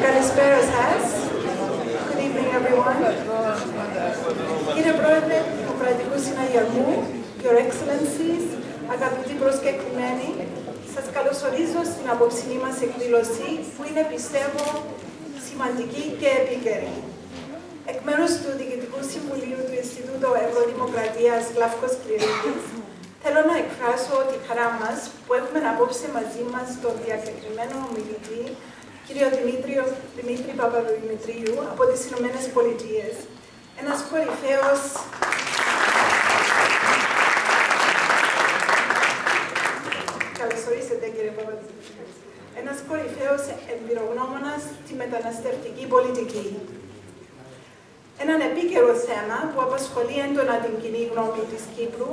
Καλησπέρα σας. Good evening, everyone. Κύριε Πρόεδρε του Δημοκρατικού Συναγερμού, Your Excellencies, αγαπητοί προσκεκλημένοι, σας καλωσορίζω στην απόψινή μας εκδήλωση, που είναι, πιστεύω, σημαντική και επίκαιρη. Εκ μέρους του Διοικητικού Συμβουλίου του Ινστιτούτου Ευρωδημοκρατίας Γλαύκος Κληρίδης, θέλω να εκφράσω τη χαρά μας που έχουμε απόψε μαζί μας τον διακεκριμένο ομιλητή, κύριο Δημήτρη Παπαδημητρίου από τις Ηνωμένες Πολιτείες. Ένας κορυφαίος εμπειρογνώμονας στη μεταναστευτική πολιτική. Έναν επίκαιρο θέμα που απασχολεί έντονα την κοινή γνώμη της Κύπρου,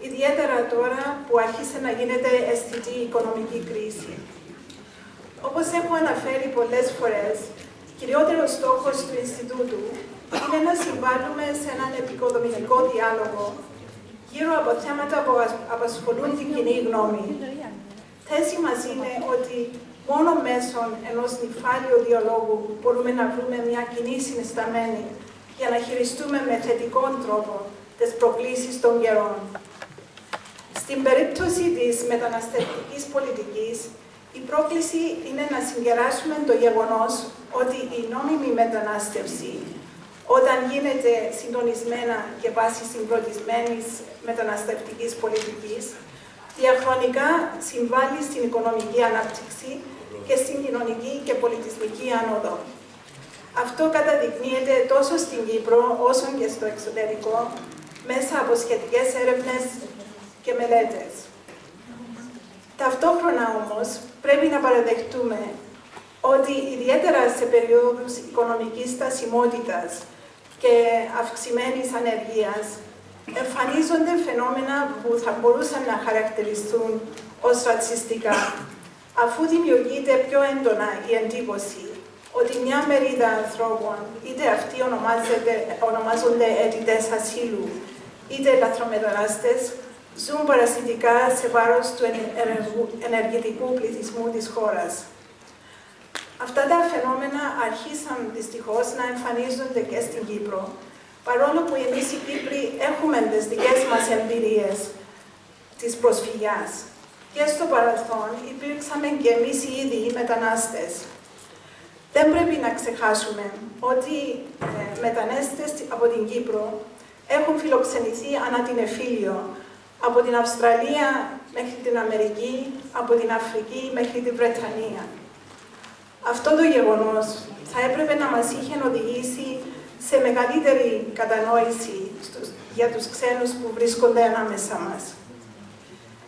ιδιαίτερα τώρα που άρχισε να γίνεται αισθητή η οικονομική κρίση. Όπως έχω αναφέρει πολλές φορές, κυριότερος στόχος του Ινστιτούτου είναι να συμβάλλουμε σε έναν επικοδομητικό διάλογο γύρω από θέματα που απασχολούν την κοινή γνώμη. Θέση μας είναι ότι μόνο μέσω ενός νυφάλιου διαλόγου μπορούμε να βρούμε μια κοινή συνισταμένη για να χειριστούμε με θετικό τρόπο τις προκλήσεις των καιρών. Στην περίπτωση της μεταναστευτικής πολιτικής, η πρόκληση είναι να συγκεράσουμε το γεγονός ότι η νόμιμη μετανάστευση, όταν γίνεται συντονισμένα και βάσει συγκροτισμένης μεταναστευτικής πολιτικής, διαχρονικά συμβάλλει στην οικονομική ανάπτυξη και στην κοινωνική και πολιτισμική άνοδο. Αυτό καταδεικνύεται τόσο στην Κύπρο όσο και στο εξωτερικό, μέσα από σχετικές έρευνες και μελέτες. Ταυτόχρονα όμως, πρέπει να παραδεχτούμε ότι ιδιαίτερα σε περίοδους οικονομικής στασιμότητας και αυξημένης ανεργίας, εμφανίζονται φαινόμενα που θα μπορούσαν να χαρακτηριστούν ως ρατσιστικά, αφού δημιουργείται πιο έντονα η εντύπωση ότι μια μερίδα ανθρώπων, είτε αυτοί ονομάζονται αιτητές ασύλου, είτε λαθρομετανάστες, ζουν παρασιτικά σε βάρος του ενεργητικού πληθυσμού της χώρας. Αυτά τα φαινόμενα αρχίσαν δυστυχώς να εμφανίζονται και στην Κύπρο, παρόλο που εμείς οι Κύπροι έχουμε τις δικές μας εμπειρίες της προσφυγιάς. Και στο παρελθόν υπήρξαμε και εμείς οι ίδιοι μετανάστες. Δεν πρέπει να ξεχάσουμε ότι μετανάστες από την Κύπρο έχουν φιλοξενηθεί ανά την Εφήλιο, από την Αυστραλία μέχρι την Αμερική, από την Αφρική μέχρι την Βρετανία. Αυτό το γεγονός θα έπρεπε να μας είχε οδηγήσει σε μεγαλύτερη κατανόηση για τους ξένους που βρίσκονται ανάμεσα μας.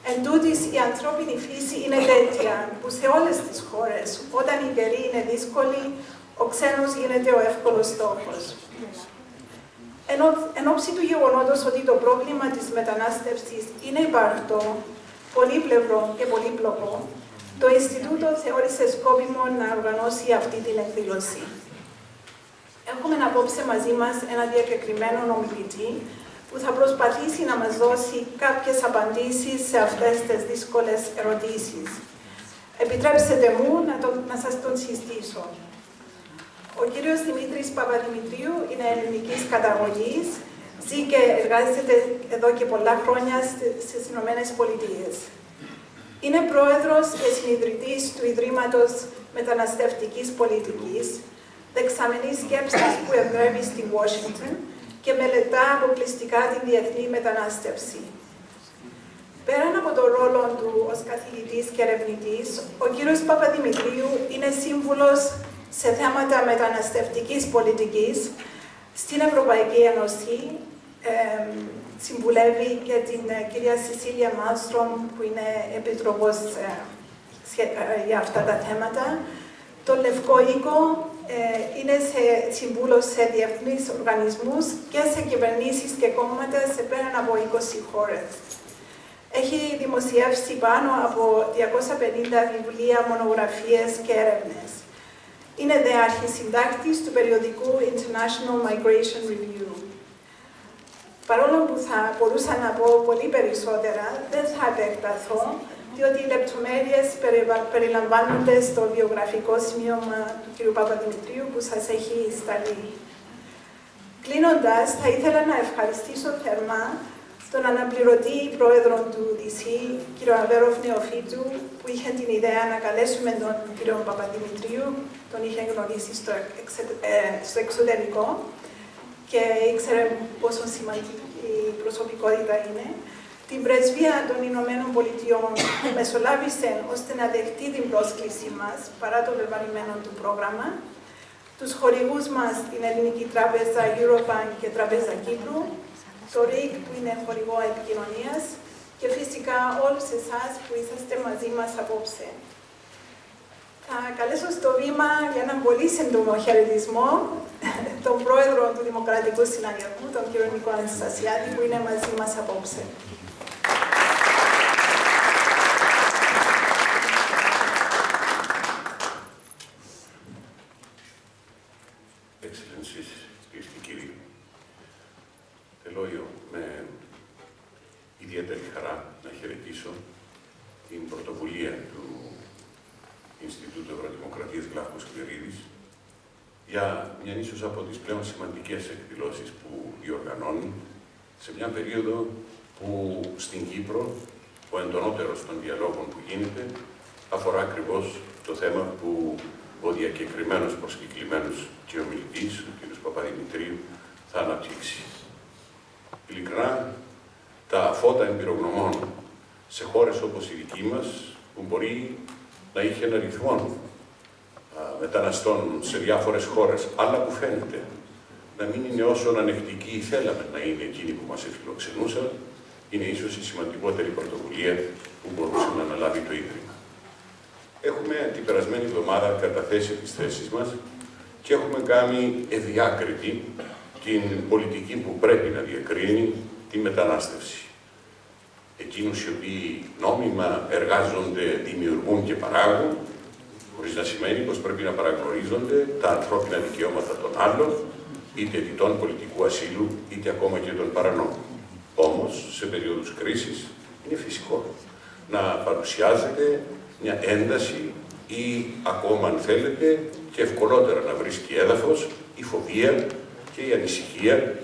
Εν τούτης, η ανθρώπινη φύση είναι τέτοια που σε όλες τις χώρες, όταν η καιρή είναι δύσκολη, ο ξένος γίνεται ο εύκολος στόχος. Εν όψη του γεγονότος ότι το πρόβλημα της μετανάστευσης είναι υπαρκτό, πολύπλευρο και πολύπλοκο, το Ινστιτούτο θεώρησε σκόπιμο να οργανώσει αυτή την εκδήλωση. Έχουμε απόψε μαζί μας ένα διακεκριμένο ομιλητή που θα προσπαθήσει να μας δώσει κάποιες απαντήσεις σε αυτές τις δύσκολες ερωτήσεις. Επιτρέψτε μου να σας τον συστήσω. Ο κύριος Δημήτρης Παπαδημητρίου είναι ελληνικής καταγωγής, ζει και εργάζεται εδώ και πολλά χρόνια στις Ηνωμένες Πολιτείες. Είναι πρόεδρος και συνιδρυτής του Ιδρύματος Μεταναστευτικής Πολιτικής, δεξαμενής σκέψης που εδρεύει στη Washington και μελετά αποκλειστικά την διεθνή μετανάστευση. Πέραν από τον ρόλο του ως καθηγητής και ερευνητής, ο κύριος Παπαδημητρίου είναι σύμβουλος σε θέματα μεταναστευτικής πολιτικής στην Ευρωπαϊκή Ένωση. Συμβουλεύει και την κυρία Σεσίλια Μάλστρομ, που είναι επίτροπος για αυτά τα θέματα. Το Λευκό Οίκο είναι σύμβουλος σε διεθνείς οργανισμούς και σε κυβερνήσεις και κόμματα σε πέραν από 20 χώρες. Έχει δημοσιεύσει πάνω από 250 βιβλία, μονογραφίες και έρευνες. Είναι δε αρχισυντάκτης του περιοδικού International Migration Review. Παρόλο που θα μπορούσα να πω πολύ περισσότερα, δεν θα επεκταθώ, διότι οι λεπτομέρειες περιλαμβάνονται στο βιογραφικό σημείωμα του κύριου Παπαδημητρίου που σας έχει σταλεί. Κλείνοντας, θα ήθελα να ευχαριστήσω θερμά τον αναπληρωτή πρόεδρο του DC, κύριο Αβέροφ Νεοφίτου, που είχε την ιδέα να καλέσουμε τον κύριο Παπαδημητρίου, τον είχε γνωρίσει στο εξωτερικό και ήξερε πόσο σημαντική προσωπικότητα είναι. Την πρεσβεία των Ηνωμένων Πολιτειών μεσολάβησε ώστε να δεχτεί την πρόσκλησή μας, παρά το βεβαρημένο του πρόγραμμα, τους χορηγούς μας, την Ελληνική Τράπεζα Eurobank και Τραπέζα Κύπρου, το ΡΙΚ που είναι χορηγό επικοινωνίας και φυσικά όλους εσάς που είσαστε μαζί μας απόψε. Θα καλέσω στο βήμα για έναν πολύ σύντομο χαιρετισμό τον πρόεδρο του Δημοκρατικού Συναγερμού, τον κύριο Νικόλα Αναστασιάδη, που είναι μαζί μας απόψε. Excellencies, κυρίες και κύριοι, θέλω με ιδιαίτερη χαρά να χαιρετήσω την πρωτοβουλία του Ινστιτούτου Ευρωδημοκρατίας Γλαύκος Κληρίδης για μια ίσως από τις πλέον σημαντικές εκδηλώσεις που διοργανώνει σε μια περίοδο που στην Κύπρο ο εντονότερος των διαλόγων που γίνεται αφορά ακριβώς το θέμα που ο διακεκριμένος προσκεκλημένος και ομιλητής, ο κ. Παπαδημητρίου, θα αναπτύξει. Ειλικρινά, τα φώτα εμπειρογνωμών σε χώρες όπως η δική μας, που μπορεί να είχε ένα ρυθμό μεταναστών σε διάφορες χώρες, αλλά που φαίνεται να μην είναι όσο ανεκτικοί θέλαμε να είναι εκείνοι που μας εφιλοξενούσαν, είναι ίσως η σημαντικότερη πρωτοβουλία που μπορούσε να αναλάβει το Ίδρυμα. Έχουμε την περασμένη εβδομάδα καταθέσει τις θέσεις μας και έχουμε κάνει ευδιάκριτη την πολιτική που πρέπει να διακρίνει τη μετανάστευση. Εκείνους οι οποίοι νόμιμα εργάζονται, δημιουργούν και παράγουν, χωρίς να σημαίνει πως πρέπει να παραγνωρίζονται τα ανθρώπινα δικαιώματα των άλλων, είτε αιτητών πολιτικού ασύλου, είτε ακόμα και των παρανόμων. Όμως, σε περίοδους κρίσης, είναι φυσικό να παρουσιάζεται μια ένταση ή ακόμα, αν θέλετε, και ευκολότερα να βρίσκει έδαφος η φοβία και η ανησυχία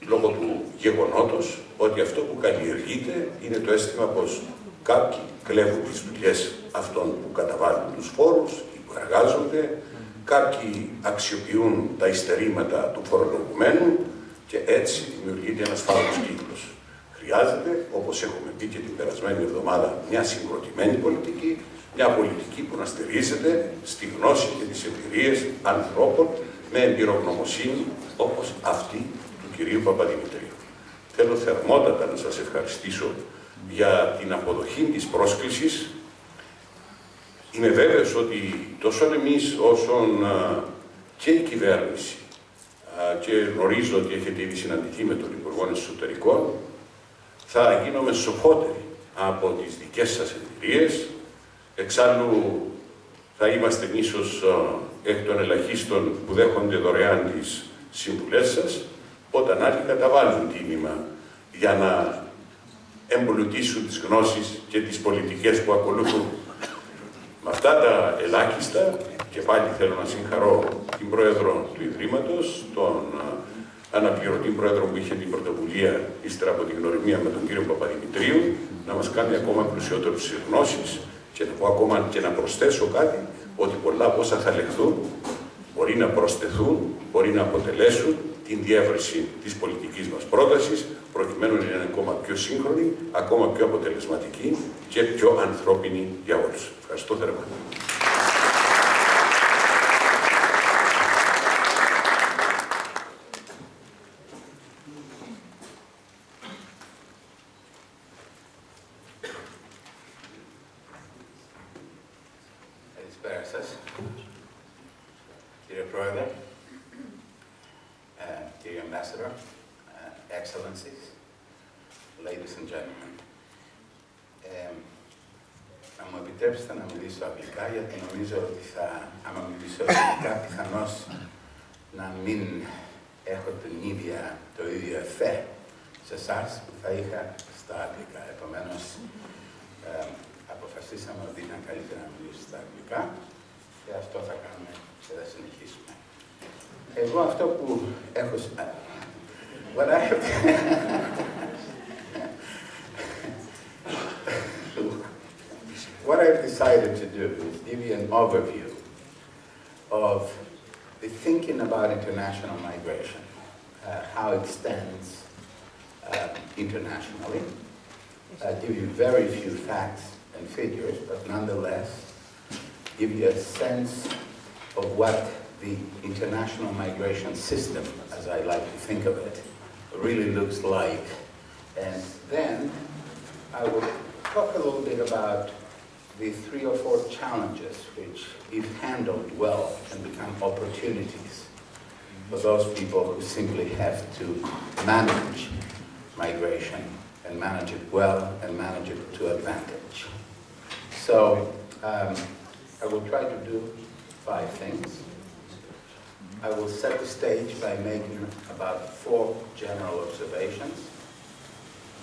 λόγω του γεγονότος ότι αυτό που καλλιεργείται είναι το αίσθημα πως κάποιοι κλέβουν τις δουλειές αυτών που καταβάλουν τους φόρους ή που εργάζονται, κάποιοι αξιοποιούν τα υστερήματα του φορολογουμένου και έτσι δημιουργείται ένας φαύλος κύκλος. Χρειάζεται, όπως έχουμε πει και την περασμένη εβδομάδα, μια συγκροτημένη πολιτική, μια πολιτική που να στηρίζεται στη γνώση και τις εμπειρίες ανθρώπων με εμπειρογνωμοσύνη όπως αυτή του κυρίου Παπαδημητρίου. Θέλω θερμότατα να σας ευχαριστήσω για την αποδοχή της πρόσκλησης. Είμαι βέβαιος ότι τόσο εμείς όσον και η κυβέρνηση και γνωρίζω ότι έχετε ήδη συναντηθεί με τον Υπουργό Εσωτερικών, θα γίνομαι σοφότεροι από τις δικές σας εμπειρίες. Εξάλλου θα είμαστε ίσως εκ των ελαχίστων που δέχονται δωρεάν τις συμβουλές σας, όταν άλλοι καταβάλουν τίμημα για να εμπλουτίσουν τις γνώσεις και τις πολιτικές που ακολουθούν. Με αυτά τα ελάχιστα, και πάλι θέλω να συγχαρώ την Πρόεδρο του Ιδρύματος, τον αναπληρωτή Πρόεδρο που είχε την πρωτοβουλία ύστερα από την γνωριμία με τον κύριο Παπαδημητρίου, να μας κάνει ακόμα πλουσιότερους σε γνώσεις και να πω ακόμα και να προσθέσω κάτι, ότι πολλά από όσα θα λεχθούν μπορεί να προσθεθούν, μπορεί να αποτελέσουν την διεύρυνση της πολιτικής μας πρότασης, προκειμένου να είναι ακόμα πιο σύγχρονη, ακόμα πιο αποτελεσματική και πιο ανθρώπινη για όλους. Ευχαριστώ θερμά. Καλησπέρα σας, κύριε Πρόεδρε, κύριε Ambassador, Excellencies, ladies and gentlemen. Θα μου επιτρέψετε να μιλήσω αγγλικά, γιατί νομίζω ότι άμα μιλήσω αγγλικά, πιθανώς να μην έχω το ίδιο εφέ σε εσάς που θα είχα στα αγγλικά. Επομένως, αποφασίζω αποφασίσαμε ότι ήταν καλύτερα να μιλήσω στα αγγλικά και αυτό θα κάνουμε και θα συνεχίσουμε. Εγώ αυτό που έχω... What I've decided to do is give you an overview of the thinking about international migration, how it stands internationally. I'll give you very few facts and figures, but nonetheless give you a sense of what the international migration system, as I like to think of it, really looks like. And then I will talk a little bit about the 3 or 4 challenges which, if handled well, can become opportunities for those people who simply have to manage migration and manage it well and manage it to advantage. So I will try to do 5 things. I will set the stage by making about 4 general observations.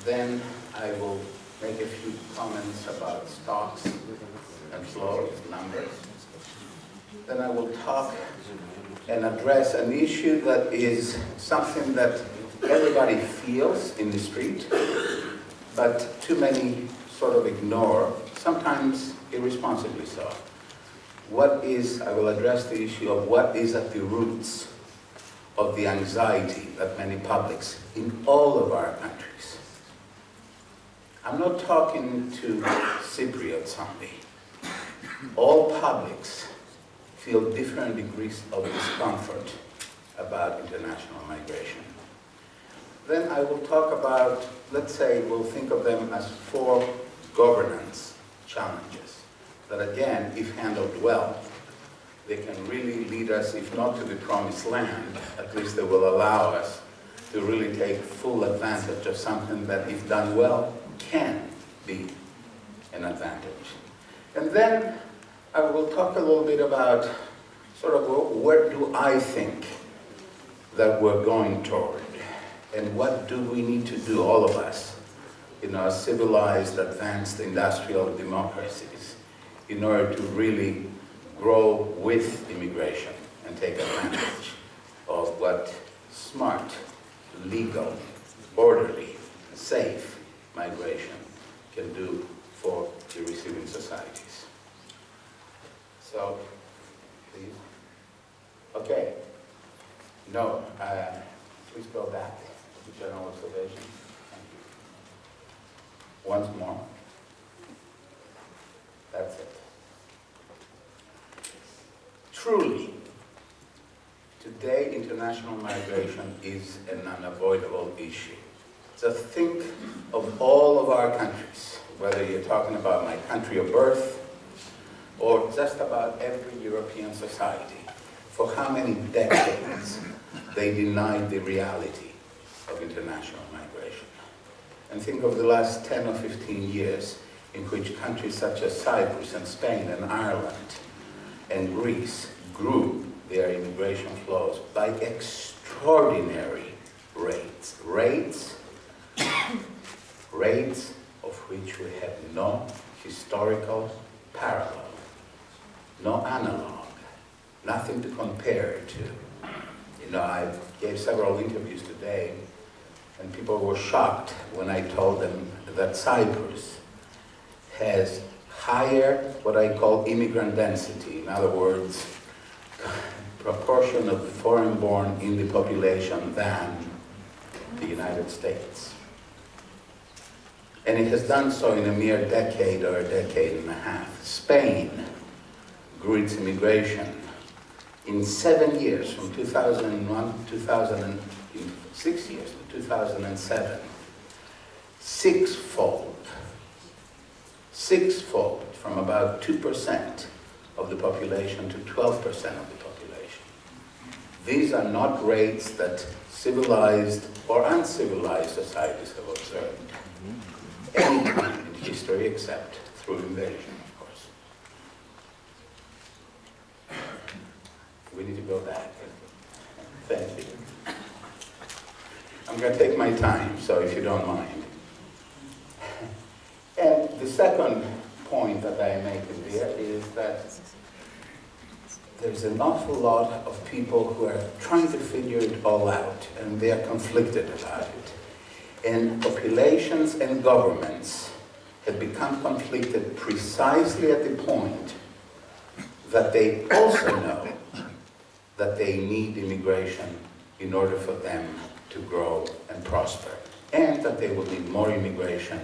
Then I will make a few comments about stocks and flows, numbers. Then I will talk and address an issue that is something that everybody feels in the street, but too many sort of ignore, sometimes irresponsibly so. I will address the issue of what is at the roots of the anxiety that many publics in all of our countries. I'm not talking to Cypriots only. All publics feel different degrees of discomfort about international migration. Then I will talk about, let's say, we'll think of them as 4 governance challenges that, again, if handled well, they can really lead us, if not to the promised land, at least they will allow us to really take full advantage of something that, if done well, can be an advantage. And then I will talk a little bit about sort of where do I think that we're going toward, and what do we need to do, all of us, in our civilized, advanced industrial democracies, in order to really grow with immigration and take advantage of what smart, legal, orderly, safe migration can do for the receiving societies. So, please. Okay. No, please go back to general observations. Thank you. Once more. That's it. Truly, today international migration is an unavoidable issue. So think of all of our countries, whether you're talking about my country of birth or just about every European society, for how many decades they denied the reality of international migration. And think of the last 10 or 15 years in which countries such as Cyprus and Spain and Ireland and Greece grew their immigration flows by extraordinary rates. Rates of which we have no historical parallel, no analog, nothing to compare to. You know, I gave several interviews today, and people were shocked when I told them that Cyprus has higher, what I call immigrant density, in other words, proportion of the foreign-born in the population than the United States. And it has done so in a mere decade or a decade and a half. Spain grew its immigration in 7 years, from 2001 to 6 years to 2007, sixfold, from about 2% of the population to 12% of the population. These are not rates that civilized or uncivilized societies have observed any time in history except through invasion, of course. We need to go back. Thank you. I'm going to take my time, so if you don't mind. And the second point that I make in there is that there's an awful lot of people who are trying to figure it all out, and they are conflicted about it. And populations and governments have become conflicted precisely at the point that they also know that they need immigration in order for them to grow and prosper, and that they will need more immigration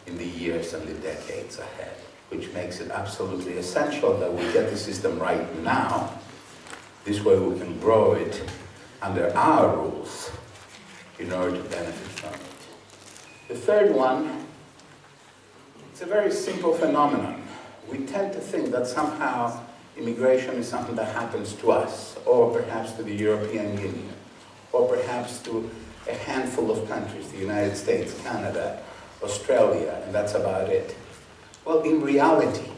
in the years and the decades ahead, which makes it absolutely essential that we get the system right now. This way we can grow it under our rules in order to benefit from it. The third one, it's a very simple phenomenon. We tend to think that somehow immigration is something that happens to us, or perhaps to the European Union, or perhaps to a handful of countries, the United States, Canada, Australia, and that's about it. Well, in reality,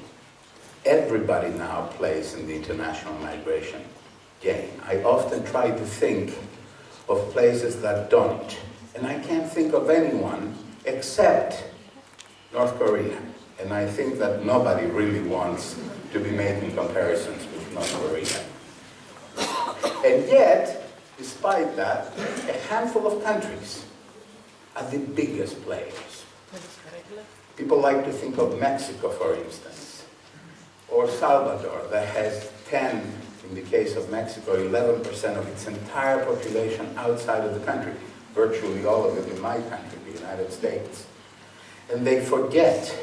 everybody now plays in the international migration game. I often try to think of places that don't, and I can't think of anyone except North Korea. And I think that nobody really wants to be making comparisons with North Korea. And yet, despite that, a handful of countries are the biggest players. People like to think of Mexico, for instance, or Salvador, that has 10, in the case of Mexico, 11% of its entire population outside of the country, virtually all of it in my country, the United States. And they forget.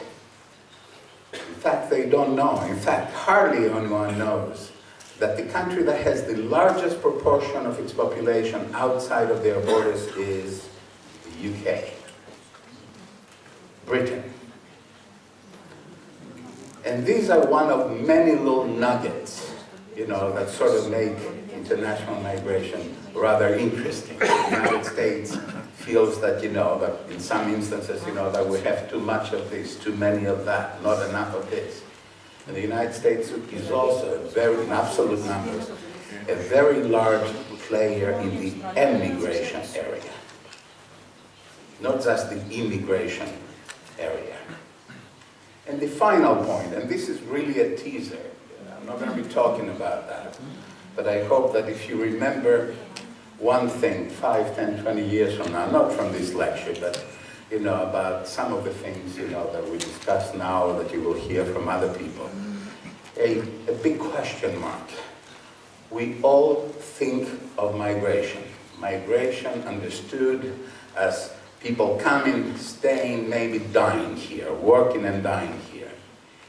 In fact, they don't know. In fact, hardly anyone knows that the country that has the largest proportion of its population outside of their borders is the UK, Britain. And these are one of many little nuggets, that sort of make international migration rather interesting. The United States feels that, that in some instances, that we have too much of this, too many of that, not enough of this. And the United States is also, in absolute numbers, a very large player in the emigration area, not just the immigration area. And the final point, and this is really a teaser, I'm not going to be talking about that, but I hope that if you remember one thing 5, 10, 20 years from now, not from this lecture, but about some of the things that we discuss now that you will hear from other people, a big question mark. We all think of migration. Migration understood as people coming, staying, maybe dying here, working and dying here.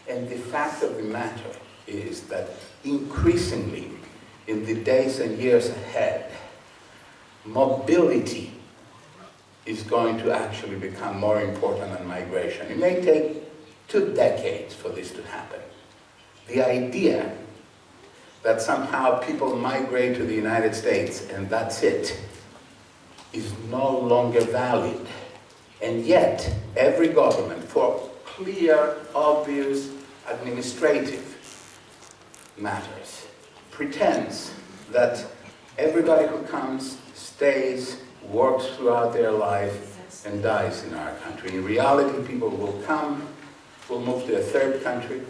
And the fact of the matter is that increasingly, in the days and years ahead, mobility is going to actually become more important than migration. It may take 2 decades for this to happen. The idea that somehow people migrate to the United States and that's it is no longer valid. And yet, every government, for clear, obvious, administrative matters, pretends that everybody who comes, stays, works throughout their life, and dies in our country. In reality, people will come, will move to a 3rd country,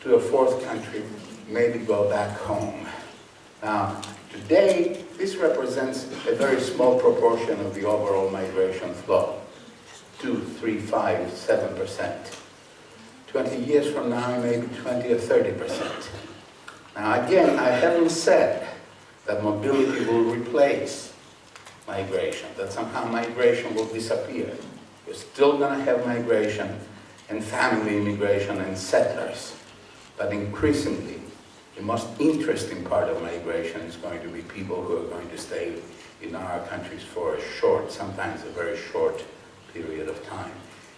to a 4th country, maybe go back home. Now, today, this represents a very small proportion of the overall migration flow, 2, 3, 5, 7%. 20 years from now, maybe 20 or 30%. Now, again, I haven't said that mobility will replace migration, that somehow migration will disappear. We're still going to have migration and family immigration and settlers. But increasingly, the most interesting part of migration is going to be people who are going to stay in our countries for a short, sometimes a very short period of time.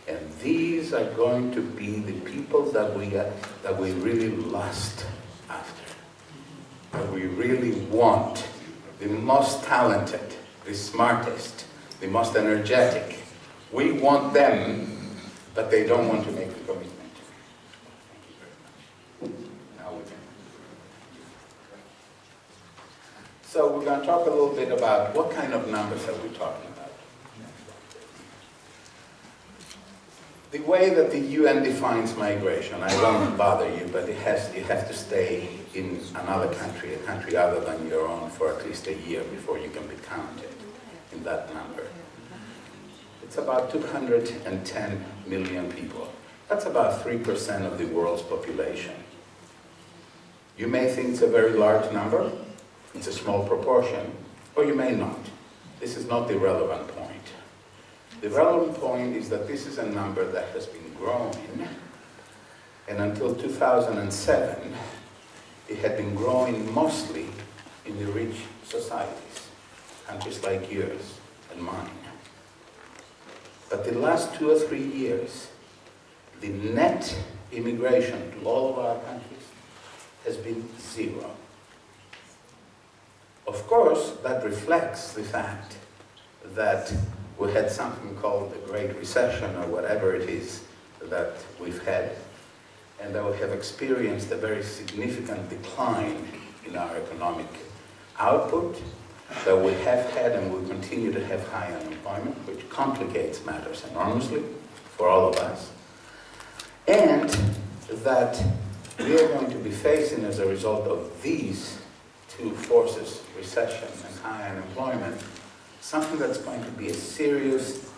And these are going to be the people that we really lust after, that we really want, the most talented, the smartest, the most energetic. We want them, but they don't want to make the commitment. Thank you very much. Now we can. So we're going to talk a little bit about what kind of numbers are we talking about. the way that the UN defines migration, I won't bother you, but you have to stay in another country, a country other than your own, for at least a year before you can be counted in that number. It's about 210 million people. That's about 3% of the world's population. You may think it's a very large number, it's a small proportion, or you may not. This is not the relevant point. The relevant point is that this is a number that has been growing, and until 2007, it had been growing mostly in the rich societies, countries like yours and mine. But the last 2 or 3 years, the net immigration to all of our countries has been 0. Of course, that reflects the fact that we had something called the Great Recession, or whatever it is that we've had, and that we have experienced a very significant decline in our economic output, that we have had and will continue to have high unemployment, which complicates matters enormously for all of us, and that we are going to be facing, as a result of these two forces, recession and high unemployment, something that's going to be a serious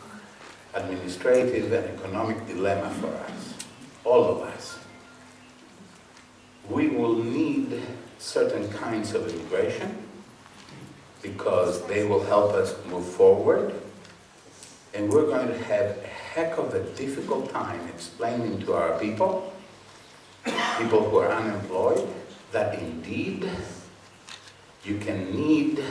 administrative and economic dilemma for us, all of us. We will need certain kinds of immigration because they will help us move forward, and we're going to have a heck of a difficult time explaining to our people who are unemployed, that indeed you can need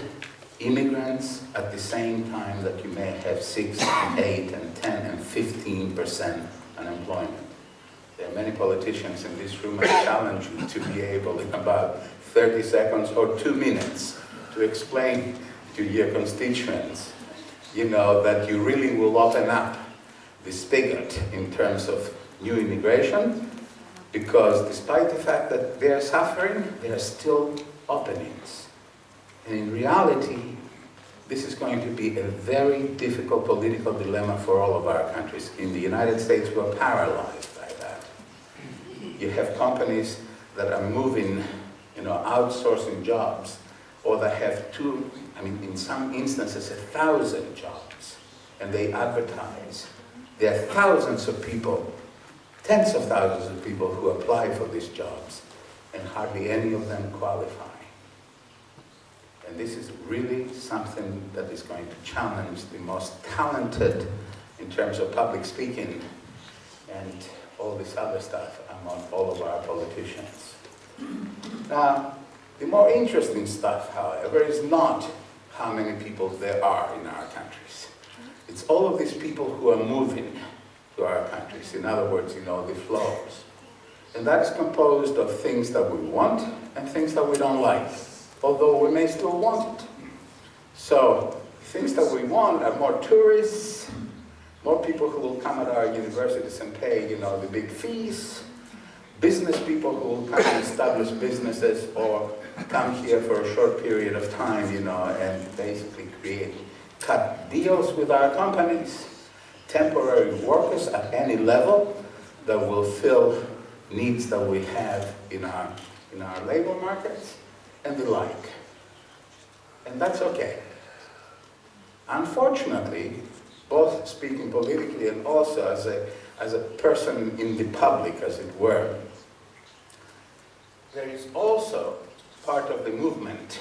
immigrants at the same time that you may have 6, and 8, and 10, and 15% unemployment. There are many politicians in this room. I challenge you to be able, in about 30 seconds or 2 minutes, to explain to your constituents, that you really will open up the spigot in terms of new immigration, because despite the fact that they are suffering, there are still openings. And in reality, this is going to be a very difficult political dilemma for all of our countries. In the United States, we're paralyzed by that. You have companies that are moving, outsourcing jobs, or that have in some instances, 1,000 jobs, and they advertise. There are thousands of people, tens of thousands of people who apply for these jobs, and hardly any of them qualify. And this is really something that is going to challenge the most talented in terms of public speaking and all this other stuff among all of our politicians. Now, the more interesting stuff, however, is not how many people there are in our countries. It's all of these people who are moving to our countries. In other words, the flows. And that's composed of things that we want and things that we don't like, although we may still want it. So, things that we want are more tourists, more people who will come at our universities and pay, the big fees, business people who will come and establish businesses or come here for a short period of time, and basically cut deals with our companies, temporary workers at any level that will fill needs that we have in our labor markets, and the like. And that's okay. Unfortunately, both speaking politically and also as a person in the public, as it were, there is also part of the movement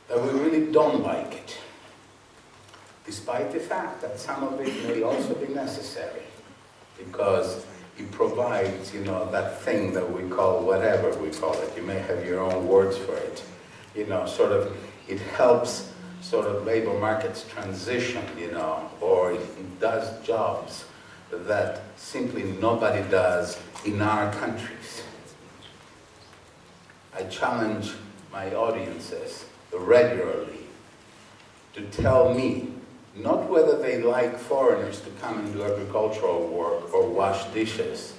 that we really don't like it, despite the fact that some of it may also be necessary, because it provides, that thing that we call whatever we call it. You may have your own words for it. It helps labor markets transition, or it does jobs that simply nobody does in our countries. I challenge my audiences regularly to tell me not whether they like foreigners to come and do agricultural work or wash dishes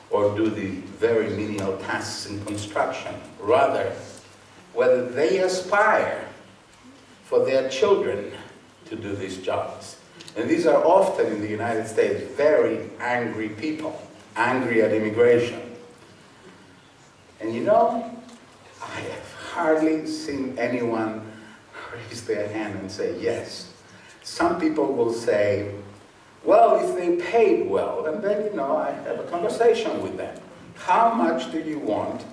or do the very menial tasks in construction. Rather, whether they aspire for their children to do these jobs. And these are often, in the United States, very angry people, angry at immigration. And you know, I have hardly seen anyone raise their hand and say yes. Some people will say, well, if they paid well, and then, you know, I have a conversation with them. How much do you want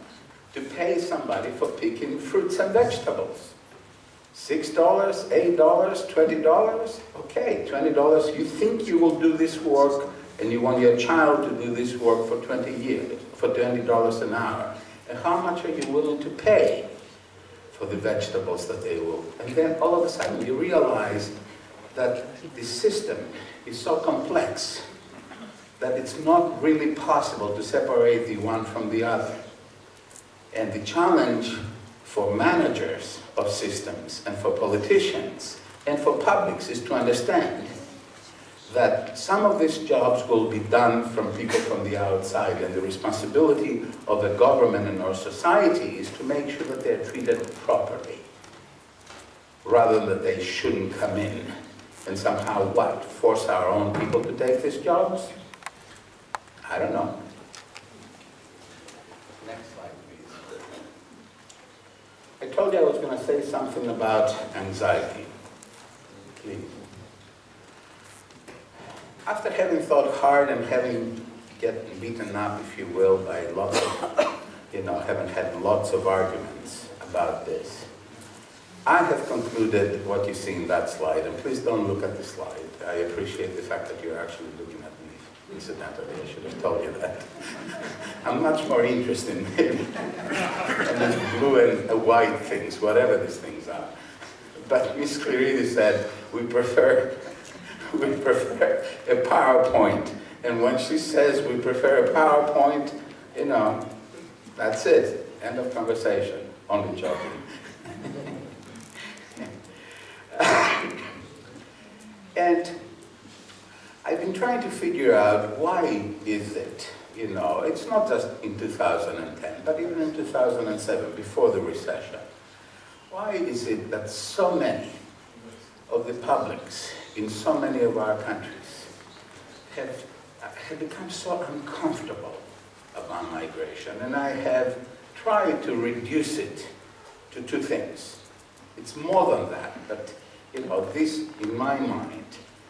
to pay somebody for picking fruits and vegetables? $6, $8, $20? Okay, $20, you think you will do this work, and you want your child to do this work for 20 years, for $20 an hour. And how much are you willing to pay for the vegetables that they will? And then all of a sudden you realize that the system is so complex that it's not really possible to separate the one from the other. And the challenge for managers of systems and for politicians and for publics is to understand that some of these jobs will be done from people from the outside, and the responsibility of the government and our society is to make sure that they're treated properly, rather than that they shouldn't come in and somehow, what, force our own people to take these jobs? I don't know. Next slide, please. I told you I was going to say something about anxiety. Please. After having thought hard and having gotten beaten up, if you will, by lots of, having had lots of arguments about this, I have concluded what you see in that slide, and please don't look at the slide. I appreciate the fact that you're actually looking at me. Incidentally, I should have told you that. I'm much more interested in these blue and white things, whatever these things are. But Ms. Κληρίδη said, we prefer a PowerPoint. And when she says we prefer a PowerPoint, that's it. End of conversation. Only joking. And I've been trying to figure out why is it, it's not just in 2010, but even in 2007, before the recession. Why is it that so many of the publics in so many of our countries have become so uncomfortable about migration? And I have tried to reduce it to two things. It's more than that, but this, in my mind,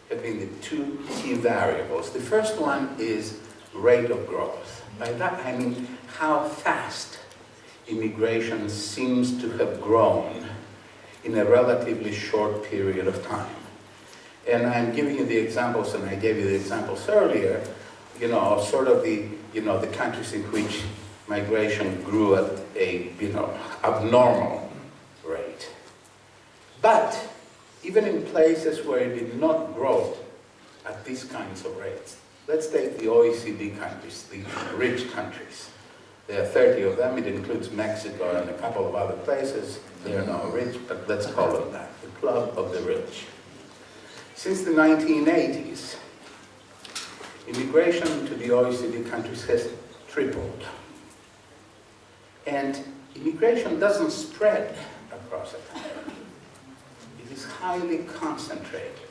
have been the two key variables. The first one is rate of growth. By that I mean how fast immigration seems to have grown in a relatively short period of time. And I'm giving you the examples, and I gave you the examples earlier, sort of the countries in which migration grew at a, abnormal rate. But even in places where it did not grow at these kinds of rates, let's take the OECD countries, the rich countries. There are 30 of them. It includes Mexico and a couple of other places. They are not rich, but let's call them that, the club of the rich. Since the 1980s, immigration to the OECD countries has tripled. And immigration doesn't spread across a country. It is highly concentrated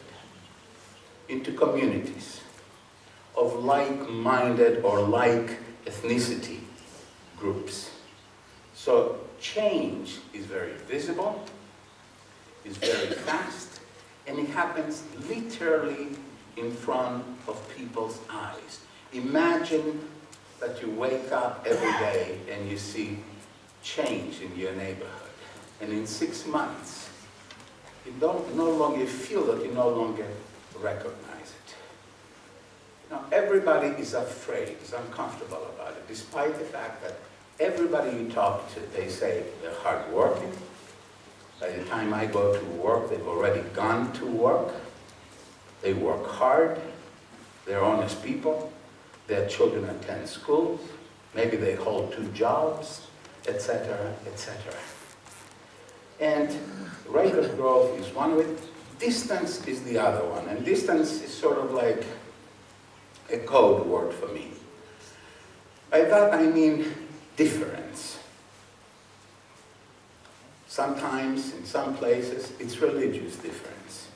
into communities of like-minded or like ethnicity groups. So change is very visible, is very fast, and it happens literally in front of people's eyes. Imagine that you wake up every day and you see change in your neighborhood. And in 6 months, you no longer feel that, you no longer recognize it. Everybody is afraid, is uncomfortable about it, despite the fact that everybody you talk to, they say they're hardworking. By the time I go to work, they've already gone to work. They work hard. They're honest people. Their children attend schools. Maybe they hold 2 jobs, etc., etc. And rate of growth is one of it. Distance is the other one. And distance is sort of like a code word for me. By that I mean difference. Sometimes, in some places, it's religious difference.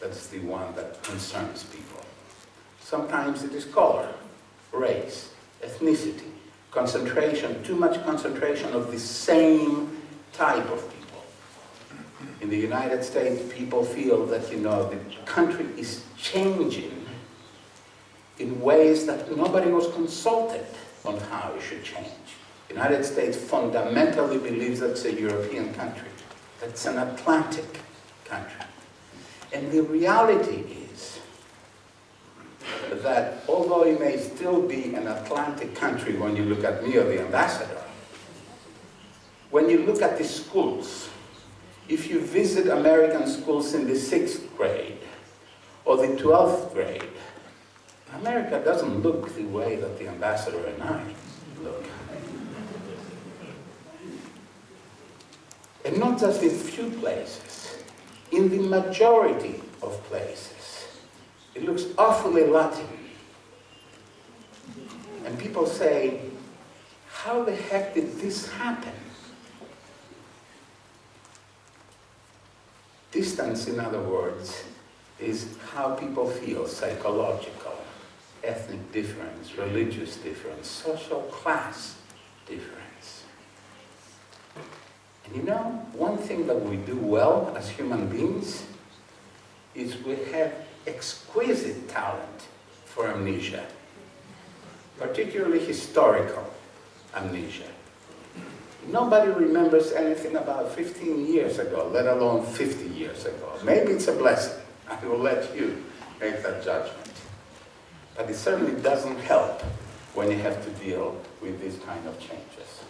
that's the one that concerns people. Sometimes it is color, race, ethnicity, concentration, too much concentration of the same type of people. In the United States, people feel that, the country is changing in ways that nobody was consulted on how it should change. The United States fundamentally believes that it's a European country, that it's an Atlantic country. And the reality is that although it may still be an Atlantic country when you look at me or the ambassador, when you look at the schools, if you visit American schools in the 6th grade or the 12th grade, America doesn't look the way that the ambassador and I look. And not just in few places, in the majority of places, it looks awfully Latin. And people say, how the heck did this happen? Distance, in other words, is how people feel, psychological, ethnic difference, religious difference, social class difference. And one thing that we do well as human beings is we have exquisite talent for amnesia, particularly historical amnesia. Nobody remembers anything about 15 years ago, let alone 50 years ago. Maybe it's a blessing. I will let you make that judgment. But it certainly doesn't help when you have to deal with these kind of changes.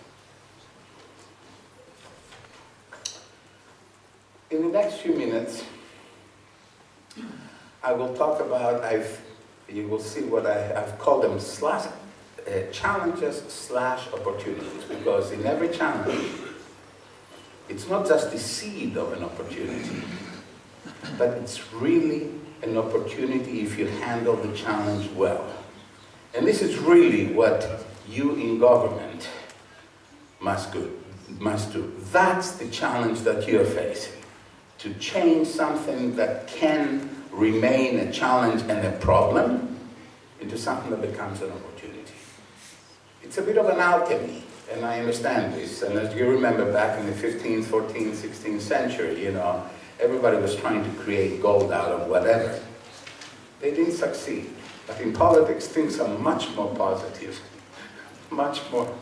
In the next few minutes, I will talk about, you will see what I've called them challenges / opportunities, because in every challenge, it's not just the seed of an opportunity, but it's really an opportunity if you handle the challenge well. And this is really what you in government must do. That's the challenge that you're facing. To change something that can remain a challenge and a problem into something that becomes an opportunity. It's a bit of an alchemy, and I understand this. And as you remember, back in the 15th, 14th, 16th century, everybody was trying to create gold out of whatever. They didn't succeed. But in politics, things are much more positive, much more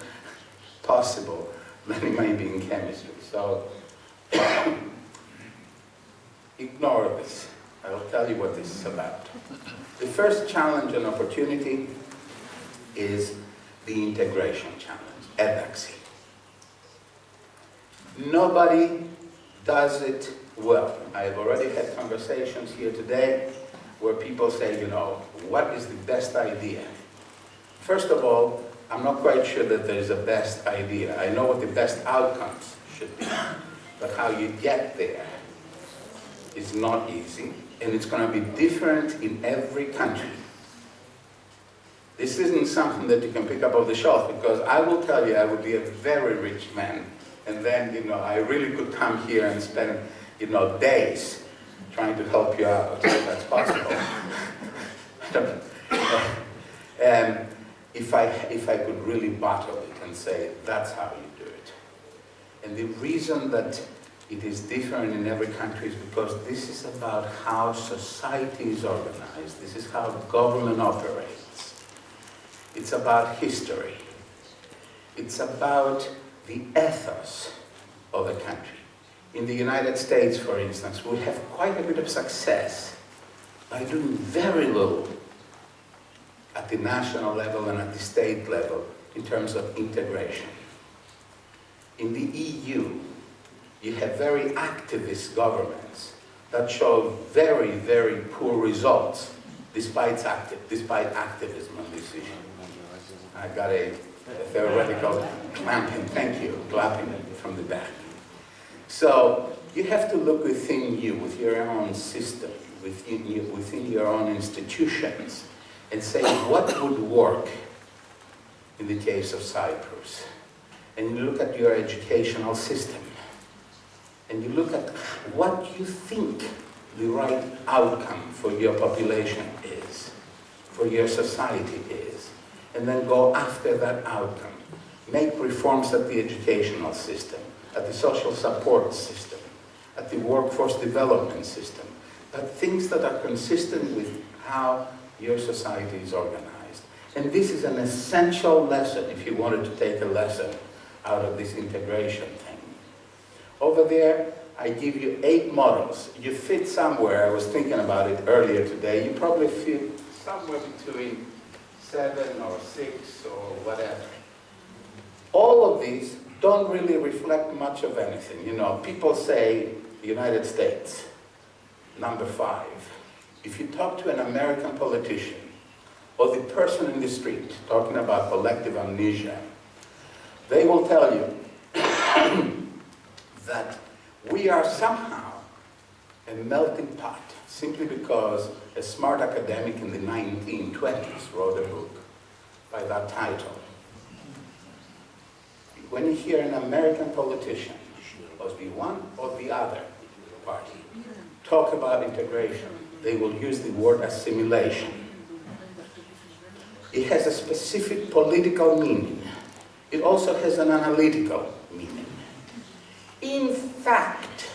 possible than it may be in chemistry. So ignore this. I will tell you what this is about. The first challenge and opportunity is the integration challenge, ένταξη. Nobody does it well. I've already had conversations here today where people say, what is the best idea? First of all, I'm not quite sure that there's a best idea. I know what the best outcomes should be, but how you get there is not easy, and it's going to be different in every country. This isn't something that you can pick up off the shelf, because I will tell you I would be a very rich man, and then, I really could come here and spend, days trying to help you out, if that's possible. And if I could really bottle it and say, that's how you do it. And the reason that it is different in every country is because this is about how society is organized. This is how government operates. It's about history. It's about the ethos of a country. In the United States, for instance, we have quite a bit of success by doing very little at the national level and at the state level in terms of integration. In the EU, you have very activist governments that show very, very poor results despite activism on this issue. I got a theoretical clapping, thank you, clapping from the back. So you have to look within you, with your own system, within your own institutions, and say what would work in the case of Cyprus. And you look at your educational system, and you look at what you think the right outcome for your population is, for your society is, and then go after that outcome. Make reforms at the educational system, at the social support system, at the workforce development system, but things that are consistent with how your society is organized. And this is an essential lesson if you wanted to take a lesson out of this integration thing. Over there, I give you 8 models. You fit somewhere, I was thinking about it earlier today, you probably fit somewhere between 7 or 6 or whatever. All of these don't really reflect much of anything. You know, people say the United States, number 5. If you talk to an American politician or the person in the street talking about collective amnesia, they will tell you that we are somehow a melting pot simply because a smart academic in the 1920s wrote a book by that title. When you hear an American politician, or the one or the other party, talk about integration, they will use the word assimilation. It has a specific political meaning. It also has an analytical meaning. In fact,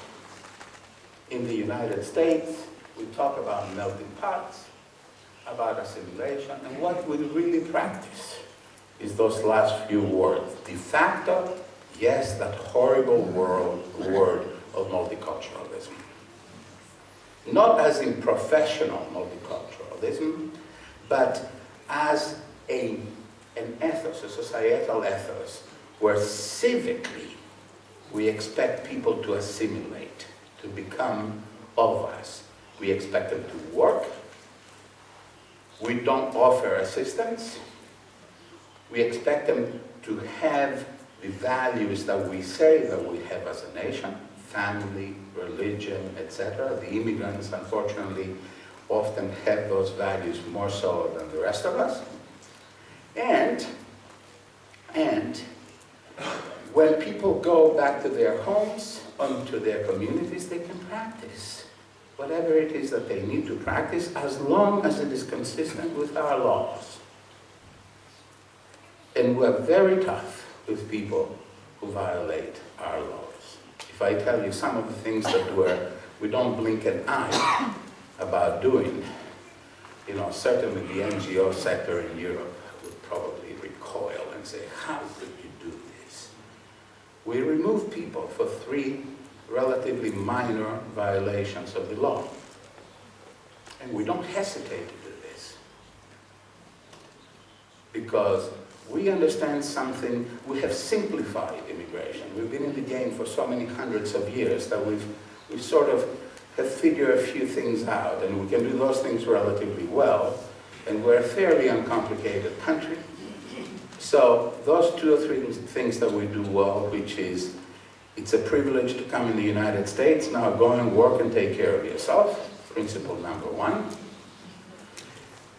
in the United States, we talk about melting pots, about assimilation, and what we really practice is those last few words. De facto, yes, that horrible word of multiculturalism. Not as in professional multiculturalism, but as an ethos, a societal ethos, where civically we expect people to assimilate, to become of us. We expect them to work. We don't offer assistance. We expect them to have the values that we say that we have as a nation, family, religion, etc. The immigrants, unfortunately, often have those values more so than the rest of us. And when people go back to their homes, to their communities, they can practice whatever it is that they need to practice, as long as it is consistent with our laws. And we're very tough with people who violate our laws. If I tell you some of the things that we don't blink an eye about doing, you know, certainly the NGO sector in Europe would probably recoil and say, how could you do this? We remove people for 3 relatively minor violations of the law. And we don't hesitate to do this. Because we understand something, we have simplified immigration. We've been in the game for so many hundreds of years that we've sort of have figured a few things out, and we can do those things relatively well, and we're a fairly uncomplicated country. So those 2 or 3 things that we do well, which is, it's a privilege to come in the United States, now go and work and take care of yourself, principle number 1.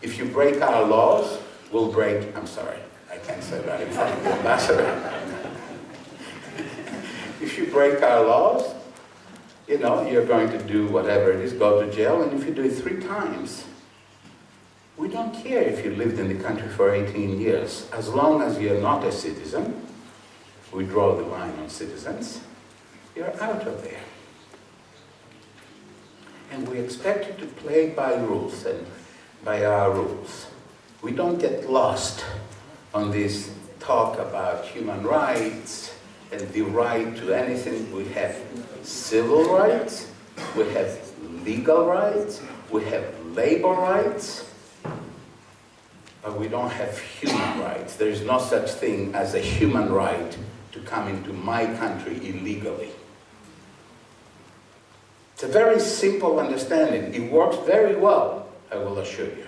If you break our laws, we'll break, I'm sorry, I can't say that in front of the ambassador. If you break our laws, you know, you're going to do whatever it is, go to jail, and if you do it 3 times, we don't care if you lived in the country for 18 years. As long as you're not a citizen, we draw the line on citizens, you're out of there. And we expect you to play by rules and by our rules. We don't get lost on this talk about human rights and the right to anything. We have civil rights, we have legal rights, we have labor rights, but we don't have human rights. There is no such thing as a human right to come into my country illegally. It's a very simple understanding. It works very well, I will assure you.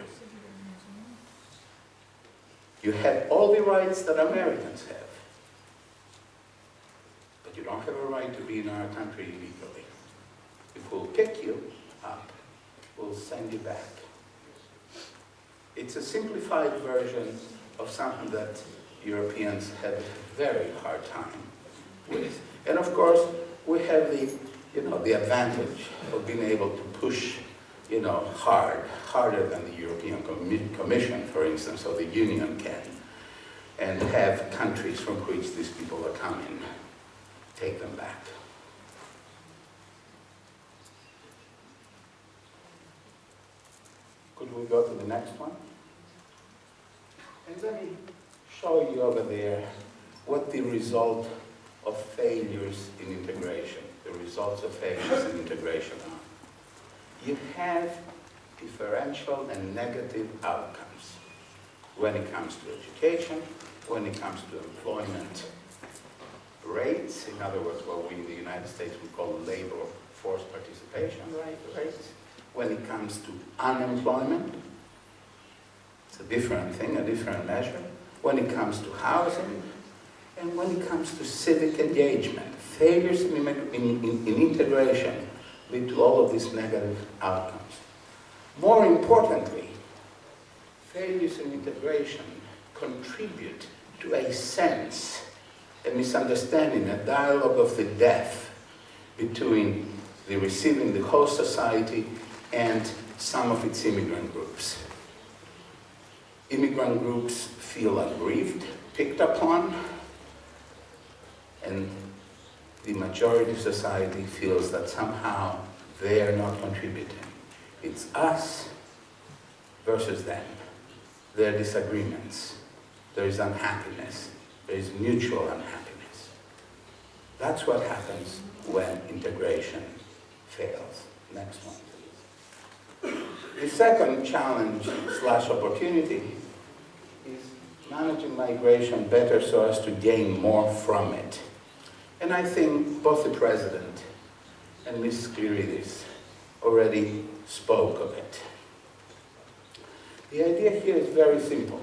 You have all the rights that Americans have, but you don't have a right to be in our country illegally. If we'll pick you up, we'll send you back. It's a simplified version of something that Europeans have a very hard time with. And of course, we have the the advantage of being able to push, harder than the European Commission, for instance, or the Union can, and have countries from which these people are coming take them back. Could we go to the next one? And let me show you over there what the result of failures in integration, the results of failures in integration are. You have differential and negative outcomes when it comes to education, when it comes to employment rates, in other words, what we in the United States would call labor force participation rates, when it comes to unemployment, it's a different thing, a different measure, when it comes to housing, and when it comes to civic engagement. Failures in integration lead to all of these negative outcomes. More importantly, failures in integration contribute to a sense, a misunderstanding, a dialogue of the deaf between the receiving, the host society, and some of its immigrant groups. Immigrant groups feel aggrieved, picked upon, and the majority of society feels that somehow they're not contributing. It's us versus them. There are disagreements. There is unhappiness. There is mutual unhappiness. That's what happens when integration fails. Next one, please. The second challenge / opportunity is managing migration better so as to gain more from it. And I think both the President and Mrs. Κληρίδης already spoke of it. The idea here is very simple.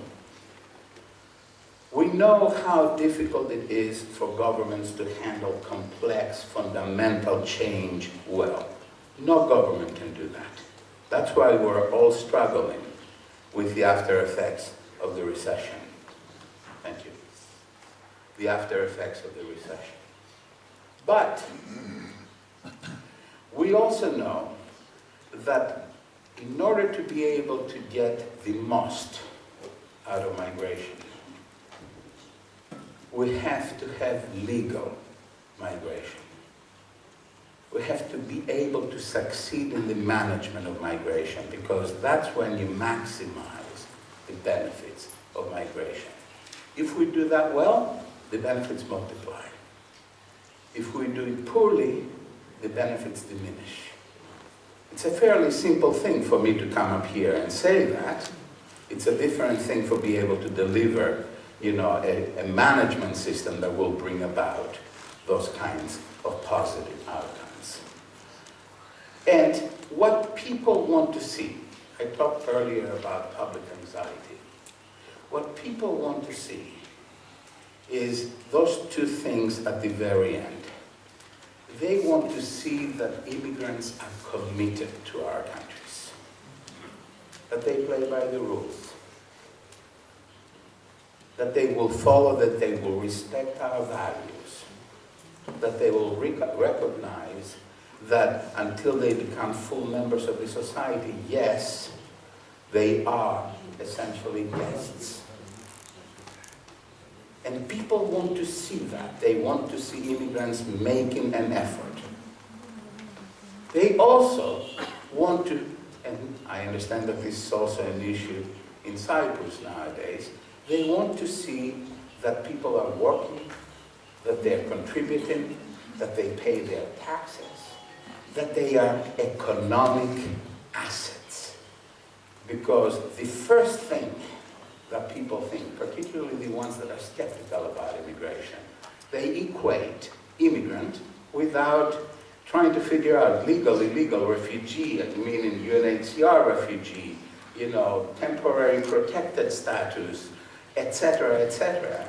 We know how difficult it is for governments to handle complex, fundamental change well. No government can do that. That's why we're all struggling with the after effects of the recession. Thank you. The after effects of the recession. But we also know that in order to be able to get the most out of migration, we have to have legal migration. We have to be able to succeed in the management of migration, because that's when you maximize the benefits of migration. If we do that well, the benefits multiply. If we do it poorly, the benefits diminish. It's a fairly simple thing for me to come up here and say that. It's a different thing for being able to deliver, a management system that will bring about those kinds of positive outcomes. And what people want to see, I talked earlier about public anxiety. What people want to see is those two things at the very end. They want to see that immigrants are committed to our countries, that they play by the rules, that they will follow, that they will respect our values, that they will recognize that until they become full members of the society, yes, they are essentially guests. And people want to see that. They want to see immigrants making an effort. They also want to, and I understand that this is also an issue in Cyprus nowadays, they want to see that people are working, that they're contributing, that they pay their taxes, that they are economic assets. Because the first thing that people think, particularly the ones that are skeptical about immigration, they equate immigrant without trying to figure out legal, illegal, refugee, meaning UNHCR refugee, temporary protected status, etc., etc.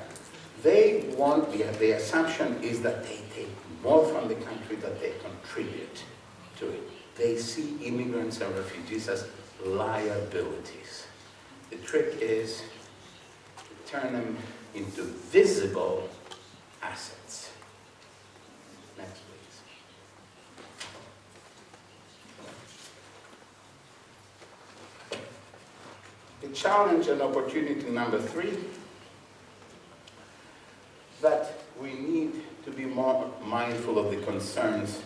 They want, the assumption is that they take more from the country than they contribute to it. They see immigrants and refugees as liabilities. The trick is to turn them into visible assets. Next, please. the challenge and opportunity number 3, that we need to be more mindful of the concerns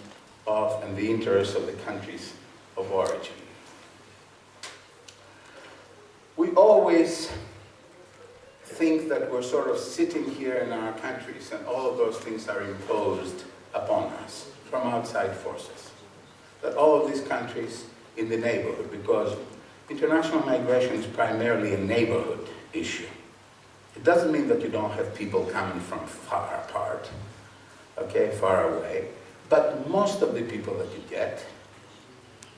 of and the interests of the countries of origin. We always think that we're sort of sitting here in our countries and all of those things are imposed upon us from outside forces. That all of these countries in the neighborhood, because international migration is primarily a neighborhood issue. It doesn't mean that you don't have people coming from far apart, okay, far away, but most of the people that you get,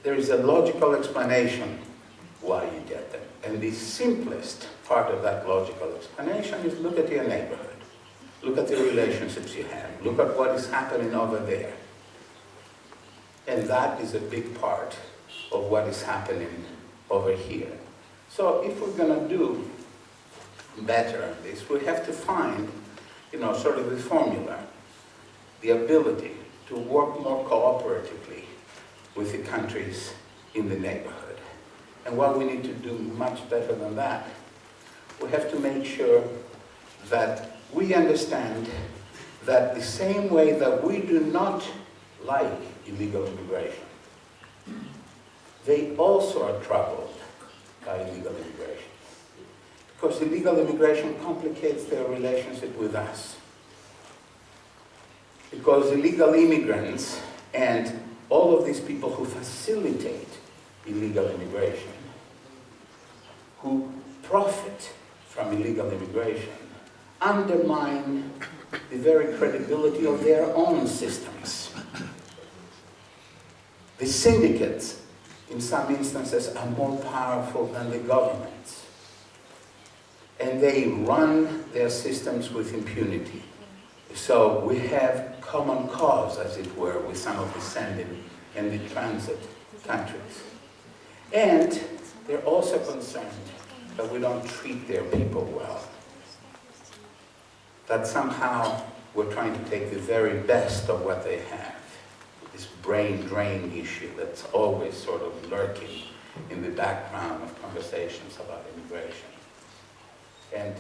there is a logical explanation why you get them. And the simplest part of that logical explanation is look at your neighborhood. Look at the relationships you have. Look at what is happening over there. And that is a big part of what is happening over here. So if we're going to do better at this, we have to find, sort of the formula, the ability to work more cooperatively with the countries in the neighborhood. And what we need to do much better than that, we have to make sure that we understand that the same way that we do not like illegal immigration, they also are troubled by illegal immigration. Because illegal immigration complicates their relationship with us. Because illegal immigrants and all of these people who facilitate illegal immigration, who profit from illegal immigration, undermine the very credibility of their own systems. The syndicates, in some instances, are more powerful than the governments. And they run their systems with impunity. So we have common cause, as it were, with some of the sending and the transit countries. And they're also concerned that we don't treat their people well. That somehow we're trying to take the very best of what they have. This brain drain issue that's always sort of lurking in the background of conversations about immigration. And,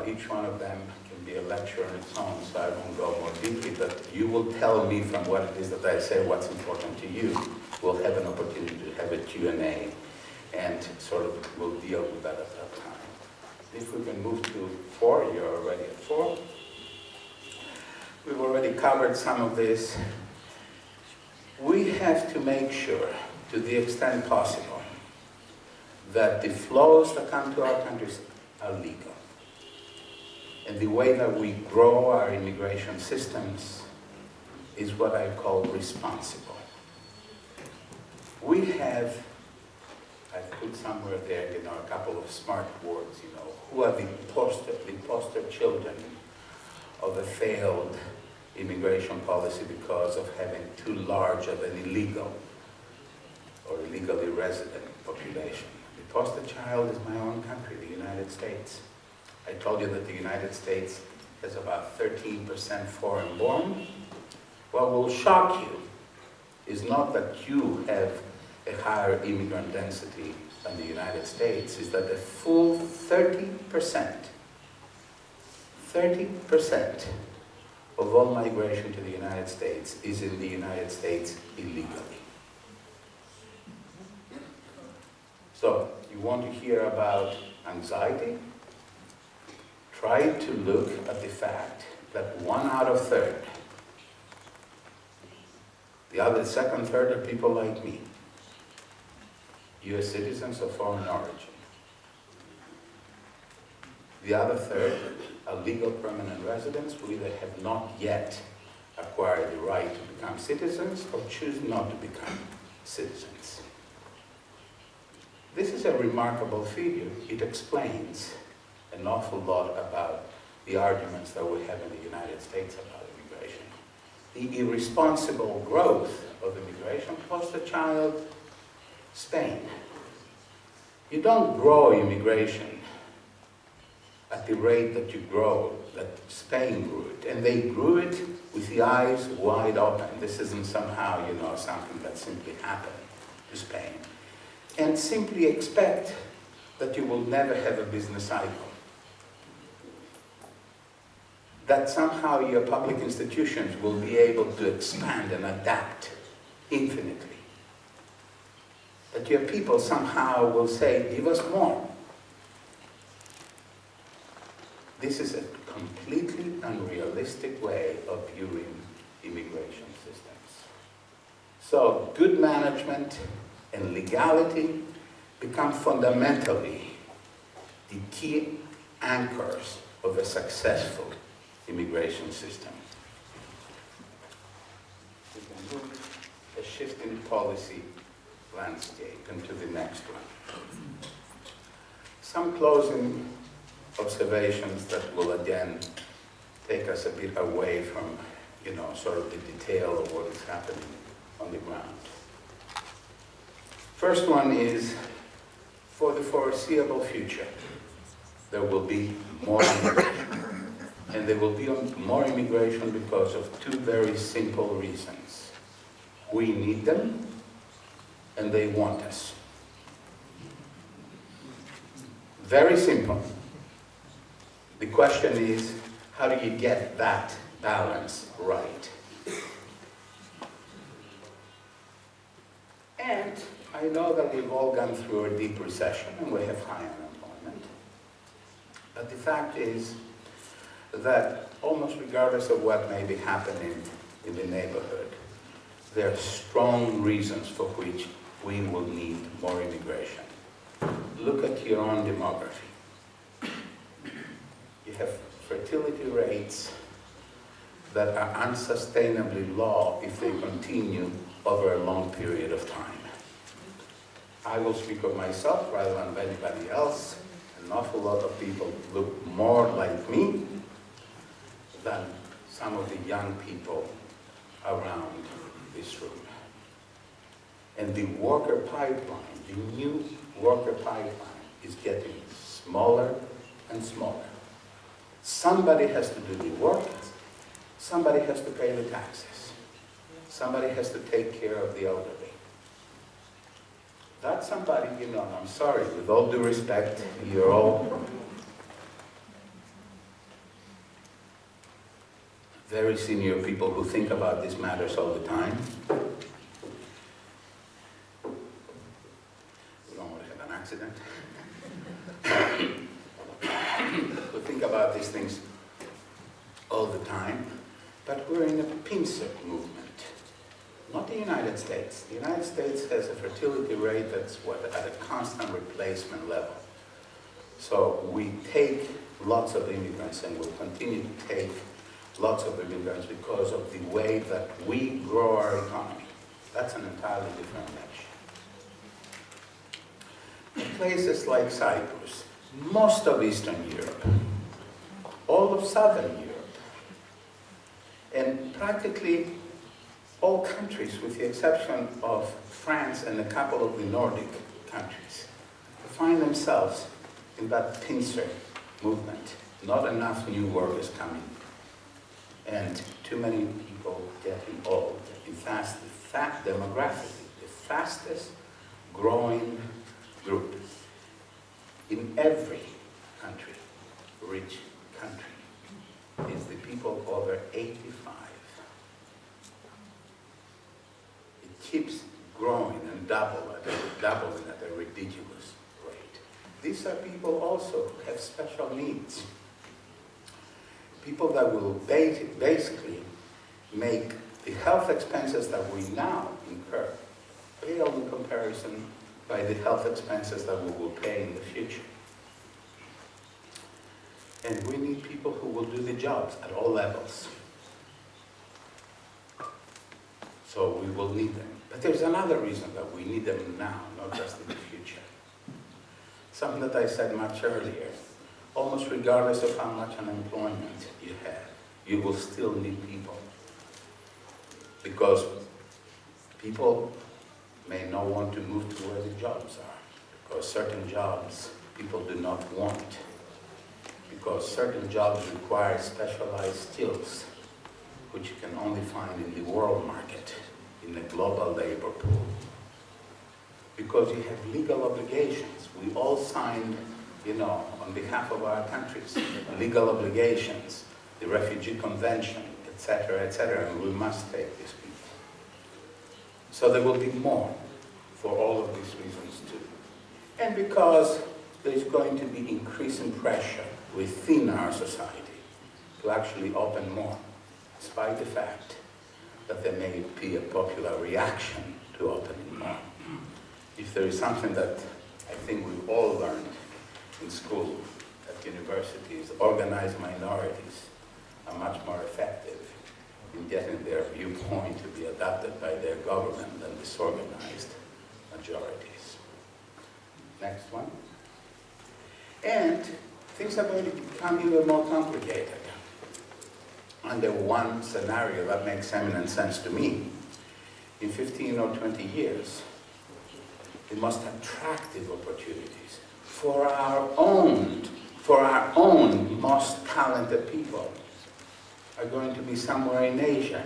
each one of them can be a lecture on its own, so I won't go more deeply, but you will tell me from what it is that I say what's important to you. We'll have an opportunity to have a Q&A, and sort of we'll deal with that at that time. If we can move to 4, you're already at 4. We've already covered some of this. We have to make sure, to the extent possible, that the flows that come to our countries are legal. And the way that we grow our immigration systems is what I call responsible. We have, I've put somewhere there, a couple of smart words, who are the poster children of a failed immigration policy because of having too large of an illegal or illegally resident population. The poster child is my own country, the United States. I told you that the United States has about 13% foreign born. What will shock you is not that you have a higher immigrant density than the United States, is that a full 30% of all migration to the United States is in the United States illegally. So, you want to hear about anxiety? Try to look at the fact that 1 out of 3, the second third are people like me, US citizens of foreign origin. The other third are legal permanent residents who either have not yet acquired the right to become citizens or choose not to become citizens. This is a remarkable figure. It explains an awful lot about the arguments that we have in the United States about immigration. The irresponsible growth of immigration, poster child, Spain. You don't grow immigration at the rate that that Spain grew it. And they grew it with the eyes wide open. This isn't somehow, something that simply happened to Spain. And simply expect that you will never have a business cycle. That somehow your public institutions will be able to expand and adapt infinitely. That your people somehow will say, give us more. This is a completely unrealistic way of viewing immigration systems. So good management and legality become fundamentally the key anchors of a successful immigration system. We can move a shift in policy landscape into the next one. Some closing observations that will again take us a bit away from, sort of the detail of what is happening on the ground. First one is, for the foreseeable future, there will be more immigration. And there will be more immigration because of two very simple reasons. We need them, and they want us. Very simple. The question is, how do you get that balance right? And I know that we've all gone through a deep recession and we have high unemployment. But the fact is that almost regardless of what may be happening in the neighborhood, there are strong reasons for which we will need more immigration. Look at your own demography. You have fertility rates that are unsustainably low if they continue over a long period of time. I will speak of myself rather than of anybody else. An awful lot of people look more like me than some of the young people around this room. And the worker pipeline, the new worker pipeline, is getting smaller and smaller. Somebody has to do the work, somebody has to pay the taxes, somebody has to take care of the elderly. That somebody, I'm sorry, with all due respect, you're all very senior people who think about these matters all the time. We don't want to have an accident. Who think about these things all the time, but we're in a pincer movement. Not the United States. The United States has a fertility rate that's at a constant replacement level. So we take lots of immigrants and will continue to take lots of immigrants because of the way that we grow our economy. That's an entirely different issue. In places like Cyprus, most of Eastern Europe, all of Southern Europe, and practically all countries, with the exception of France and a couple of the Nordic countries, find themselves in that pincer movement. Not enough new workers coming, and too many people getting old. In fact, demographically, the fastest growing group in every country, rich country, is the people over 85. It keeps growing and doubling at a ridiculous rate. These are people also who have special needs. People that will basically make the health expenses that we now incur pale in comparison by the health expenses that we will pay in the future. And we need people who will do the jobs at all levels. So we will need them. But there's another reason that we need them now, not just in the future. Something that I said much earlier. Almost regardless of how much unemployment you have, you will still need people. Because people may not want to move to where the jobs are. Because certain jobs people do not want. Because certain jobs require specialized skills, which you can only find in the world market, in the global labor pool. Because because you have legal obligations. We all signed, on behalf of our countries, legal obligations, the Refugee Convention, etc., and we must take these people. So there will be more for all of these reasons too. And because there's going to be increasing pressure within our society to actually open more, despite the fact that there may be a popular reaction to opening more. If there is something that I think we've all learned in school, at universities, organized minorities are much more effective in getting their viewpoint to be adopted by their government than disorganized majorities. Next one. And things are going to become even more complicated. Under one scenario that makes eminent sense to me, in 15 or 20 years, the most attractive opportunities for our own most talented people are going to be somewhere in Asia.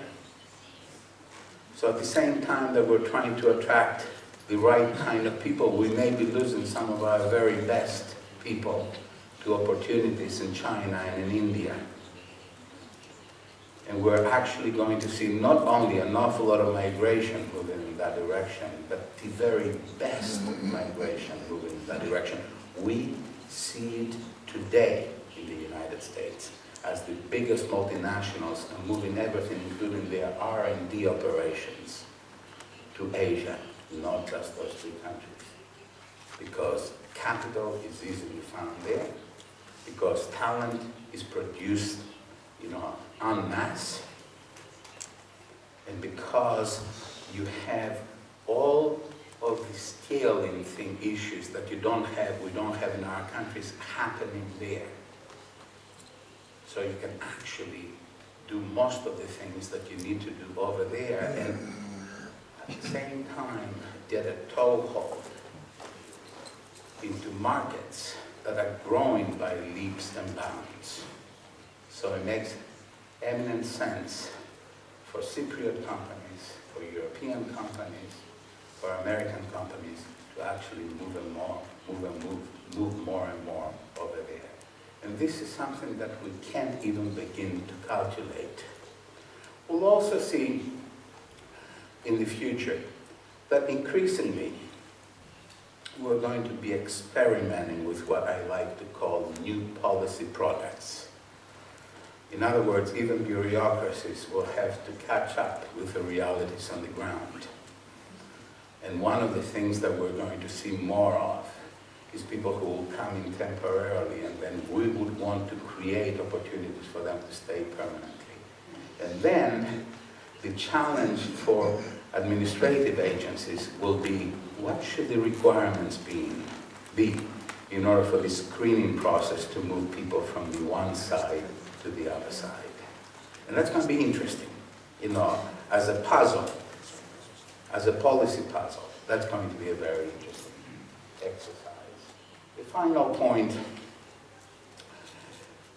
So at the same time that we're trying to attract the right kind of people, we may be losing some of our very best people to opportunities in China and in India. And we're actually going to see not only an awful lot of migration moving in that direction, but the very best migration moving in that direction. We see it today in the United States as the biggest multinationals are moving everything, including their R&D operations, to Asia, not just those two countries. Because capital is easily found there, because talent is produced, en masse, and because you have all of the scaling issues that we don't have in our countries happening there. So you can actually do most of the things that you need to do over there, and at the same time get a toehold into markets that are growing by leaps and bounds. So it makes eminent sense for Cypriot companies, for European companies, for American companies to actually move more and more over there. And this is something that we can't even begin to calculate. We'll also see in the future that increasingly we're going to be experimenting with what I like to call new policy products. In other words, even bureaucracies will have to catch up with the realities on the ground. And one of the things that we're going to see more of is people who will come in temporarily, and then we would want to create opportunities for them to stay permanently. And then the challenge for administrative agencies will be, what should the requirements be in order for the screening process to move people from the one side to the other side? And that's going to be interesting, as a puzzle, as a policy puzzle. That's going to be a very interesting exercise. The final point,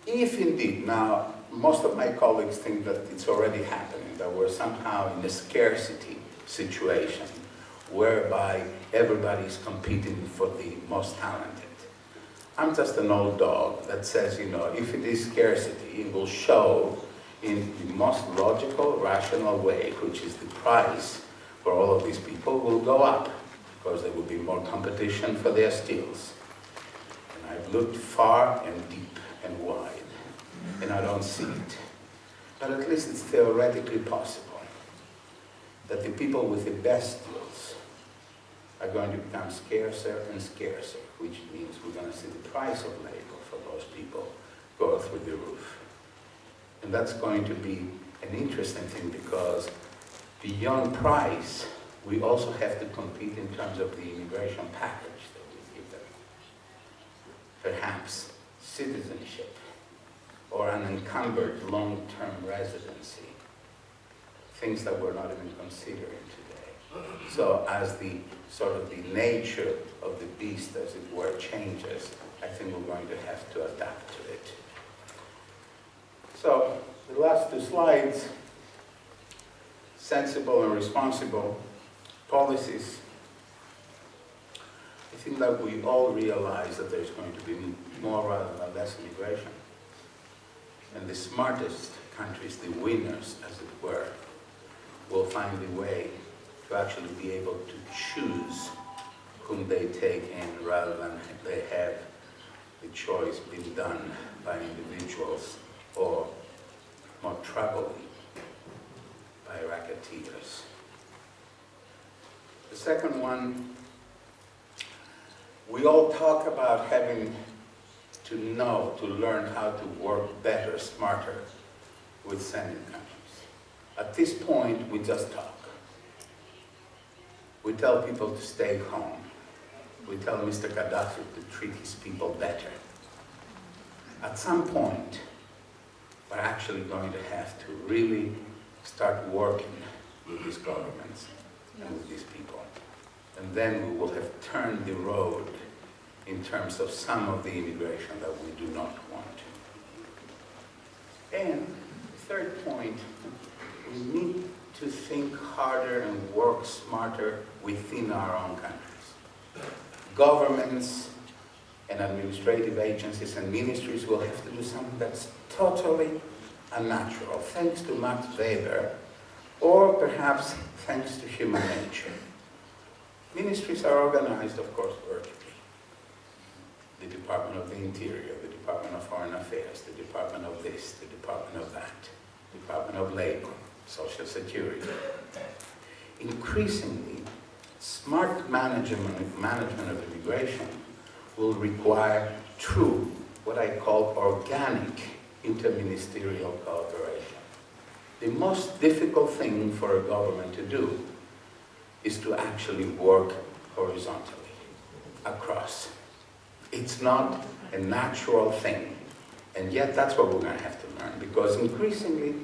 if indeed, now most of my colleagues think that it's already happening, that we're somehow in a scarcity situation whereby everybody's competing for the most talented. I'm just an old dog that says, if it is scarcity, it will show in the most logical, rational way, which is the price for all of these people will go up, because there will be more competition for their skills. And I've looked far and deep and wide, and I don't see it. But at least it's theoretically possible that the people with the best skills are going to become scarcer and scarcer, which means we're going to see the price of labor for those people go through the roof. And that's going to be an interesting thing, because beyond price, we also have to compete in terms of the immigration package that we give them. Perhaps citizenship or unencumbered long-term residency, things that we're not even considering today. So as the sort of the nature of the beast, as it were, changes, I think we're going to have to adapt to it. So the last two slides, sensible and responsible policies. I think that we all realize that there's going to be more rather than less immigration. And the smartest countries, the winners, as it were, will find a way to actually be able to choose whom they take in rather than they have the choice being done by individuals or, more troubling, by racketeers. The second one, we all talk about having to know, to learn how to work better, smarter with sending countries. At this point, we just talk. We tell people to stay home. We tell Mr. Gaddafi to treat his people better. At some point, we're actually going to have to really start working with these governments and with these people. And then we will have turned the road in terms of some of the immigration that we do not want. And the third point, we need to think harder and work smarter within our own countries. Governments and administrative agencies and ministries will have to do something that's totally unnatural, thanks to Max Weber, or perhaps thanks to human nature. Ministries are organized, of course, vertically. The Department of the Interior, the Department of Foreign Affairs, the Department of this, the Department of that, Department of Labor, Social Security. Increasingly, smart management of immigration will require true, what I call organic, interministerial cooperation. The most difficult thing for a government to do is to actually work horizontally, across. It's not a natural thing, and yet that's what we're going to have to learn, because increasingly,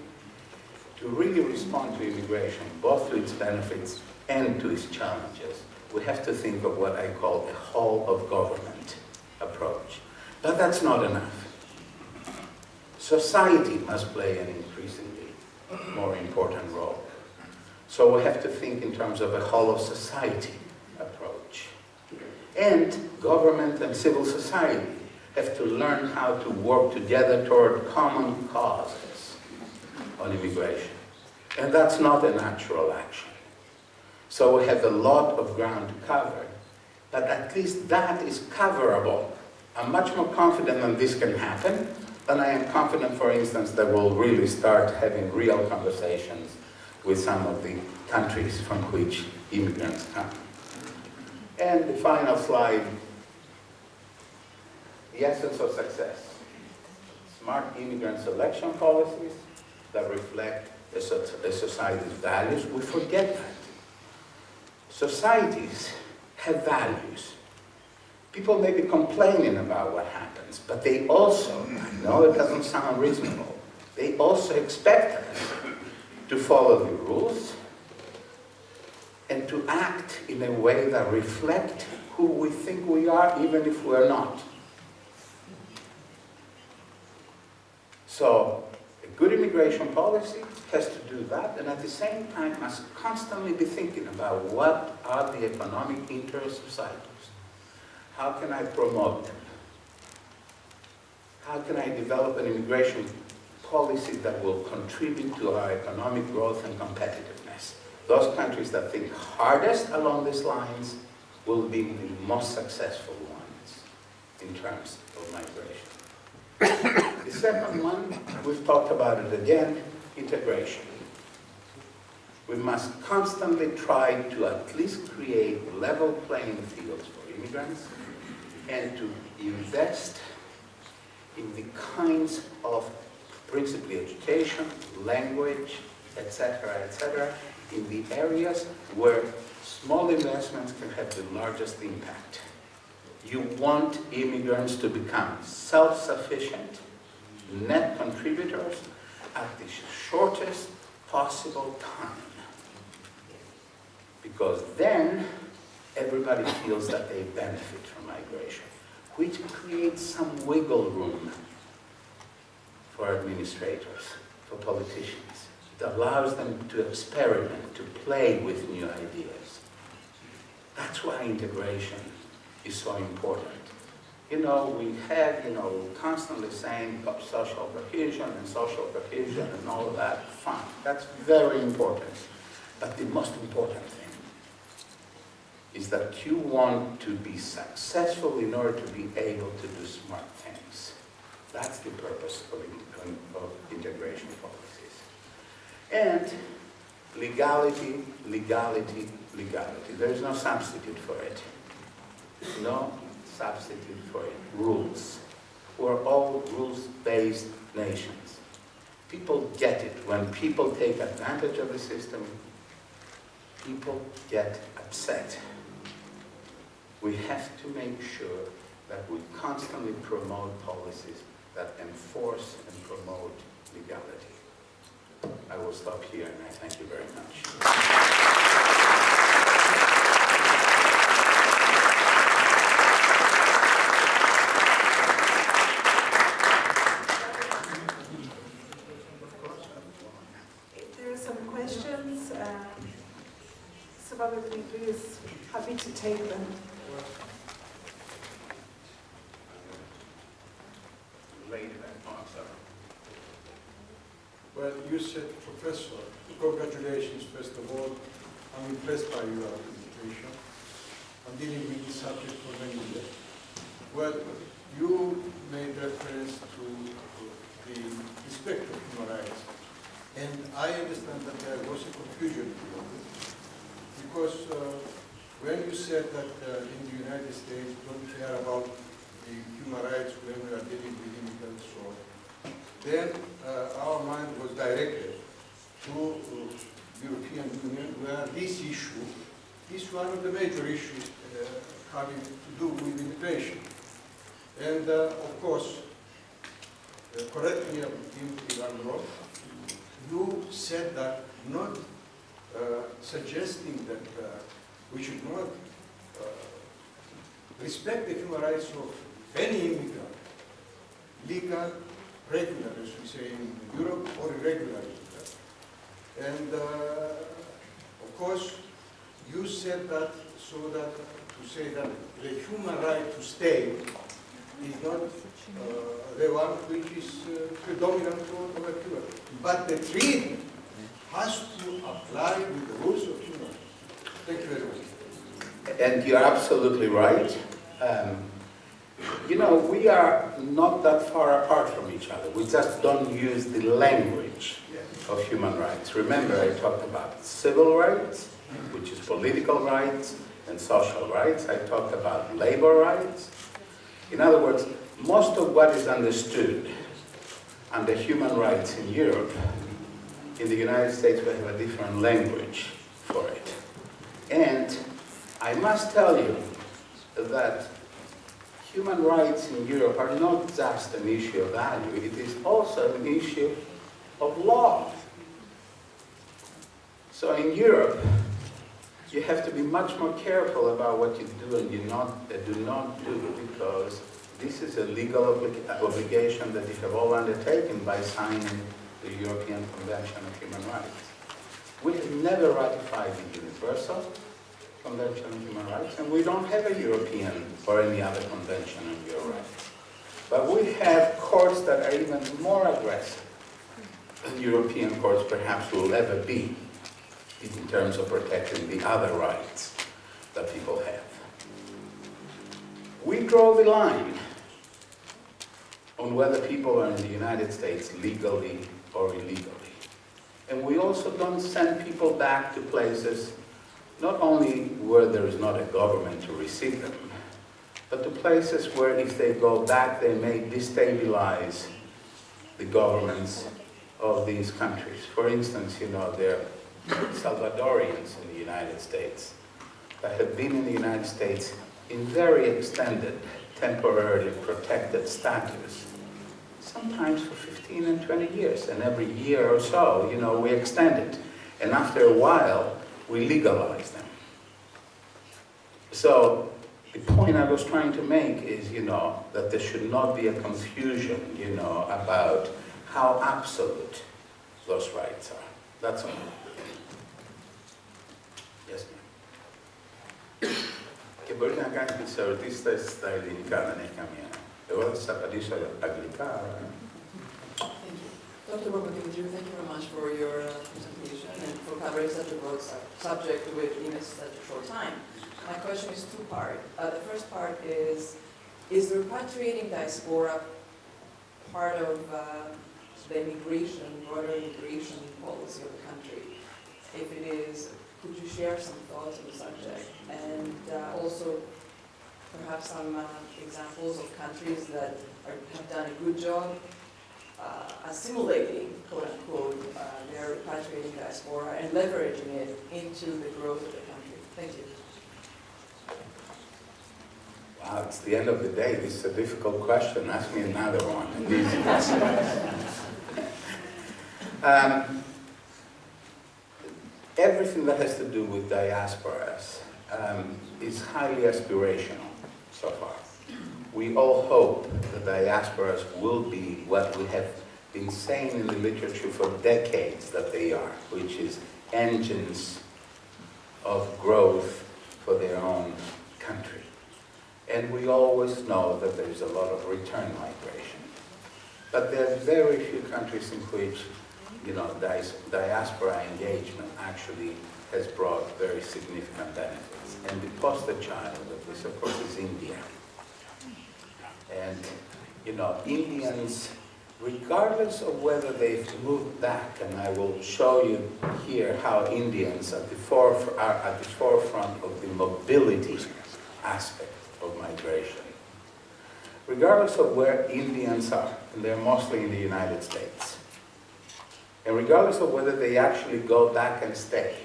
to really respond to immigration, both to its benefits and to its challenges, we have to think of what I call a whole-of-government approach. But that's not enough. Society must play an increasingly more important role. So we have to think in terms of a whole-of-society approach. And government and civil society have to learn how to work together toward common causes on immigration. And that's not a natural action. So we have a lot of ground to cover, but at least that is coverable. I'm much more confident that this can happen than I am confident, for instance, that we'll really start having real conversations with some of the countries from which immigrants come. And the final slide, the essence of success. Smart immigrant selection policies that reflect a society's values. We forget that. Societies have values. People may be complaining about what happens, but they also, I know it doesn't sound reasonable, they also expect us to follow the rules and to act in a way that reflects who we think we are, even if we're not. So, a good immigration policy has to do that, and at the same time must constantly be thinking about what are the economic interests of societies. How can I promote them? How can I develop an immigration policy that will contribute to our economic growth and competitiveness? Those countries that think hardest along these lines will be the most successful ones in terms of migration. The second one, we've talked about it again, integration. We must constantly try to at least create level playing fields for immigrants and to invest in the kinds of principally education, language, etc., in the areas where small investments can have the largest impact. You want immigrants to become self-sufficient, net contributors at the shortest possible time. Because then everybody feels that they benefit from migration, which creates some wiggle room for administrators, for politicians. It allows them to experiment, to play with new ideas. That's why integration is so important. You know, we have, you know, constantly saying social cohesion and all of that. Fine, that's very important. But the most important thing is that you want to be successful in order to be able to do smart things. That's the purpose of integration policies. And legality, legality, legality. There is no substitute for it. No substitute for it. Rules. We're all rules-based nations. People get it. When people take advantage of the system, people get upset. We have to make sure that we constantly promote policies that enforce and promote legality. I will stop here, and I thank you very much. Papadimitrίου is happy to take them. Well, you said, Professor, congratulations, first of all. I'm impressed by your presentation. I'm dealing with this subject for many years. Well, you made reference to the respect of human rights. And I understand that there was a confusion here. Because when you said that in the United States don't care about the human rights when we are dealing with immigrants, so then our mind was directed to European Union, where this issue is one of the major issues having to do with immigration. And of course, correct me if I'm wrong, you said that not suggesting that we should not respect the human rights of any immigrant, legal, regular, as we say in Europe, or irregular. And of course, you said that so that to say that the human right to stay is not the one which is predominant for everyone. But the treaty has to apply with the rules of human rights. Thank you very much. And you're absolutely right. You know, we are not that far apart from each other. We just don't use the language of human rights. Remember, I talked about civil rights, which is political rights, and social rights. I talked about labor rights. In other words, most of what is understood under human rights in Europe, in the United States, we have a different language for it. And I must tell you that human rights in Europe are not just an issue of value, it is also an issue of law. So in Europe, you have to be much more careful about what you do and do not do, because this is a legal obligation that you have all undertaken by signing the European Convention of Human Rights. We have never ratified the Universal Convention of Human Rights, and we don't have a European or any other convention on human rights. But we have courts that are even more aggressive than European courts perhaps will ever be in terms of protecting the other rights that people have. We draw the line on whether people are in the United States legally or illegally. And we also don't send people back to places not only where there is not a government to receive them, but to places where if they go back, they may destabilize the governments of these countries. For instance, you know, there are Salvadorians in the United States that have been in the United States in very extended, temporarily protected status, sometimes for 15 and 20 years, and every year or so, you know, we extend it. And after a while, we legalize them. So the point I was trying to make is, you know, that there should not be a confusion, you know, about how absolute those rights are. That's all. Yes, ma'am. ¿Qué μπορεί να κάνει τις ερωτήσεις στα ελληνικά, δεν έχει καμία. Εγώ θα σας απαντήσω αγγλικά. Dr. Papadimitri, thank you very much for your presentation and for covering such a broad subject within such a short time. My question is two-part. The first part is the repatriating diaspora part of the immigration, broader immigration policy of the country? If it is, could you share some thoughts on the subject? And also, perhaps some examples of countries that have done a good job assimilating, quote-unquote, their repatriating diaspora and leveraging it into the growth of the country. Thank you. Wow, it's the end of the day. This is a difficult question. Ask me another one. Everything that has to do with diasporas is highly aspirational so far. We all hope the diasporas will be what we have been saying in the literature for decades that they are, which is engines of growth for their own country. And we always know that there's a lot of return migration. But there are very few countries in which, you know, diaspora engagement actually has brought very significant benefits. And the poster child of this, of course, is India. And, you know, Indians, regardless of whether they've moved back, and I will show you here how Indians are at the forefront of the mobility aspect of migration. Regardless of where Indians are, and they're mostly in the United States, and regardless of whether they actually go back and stay,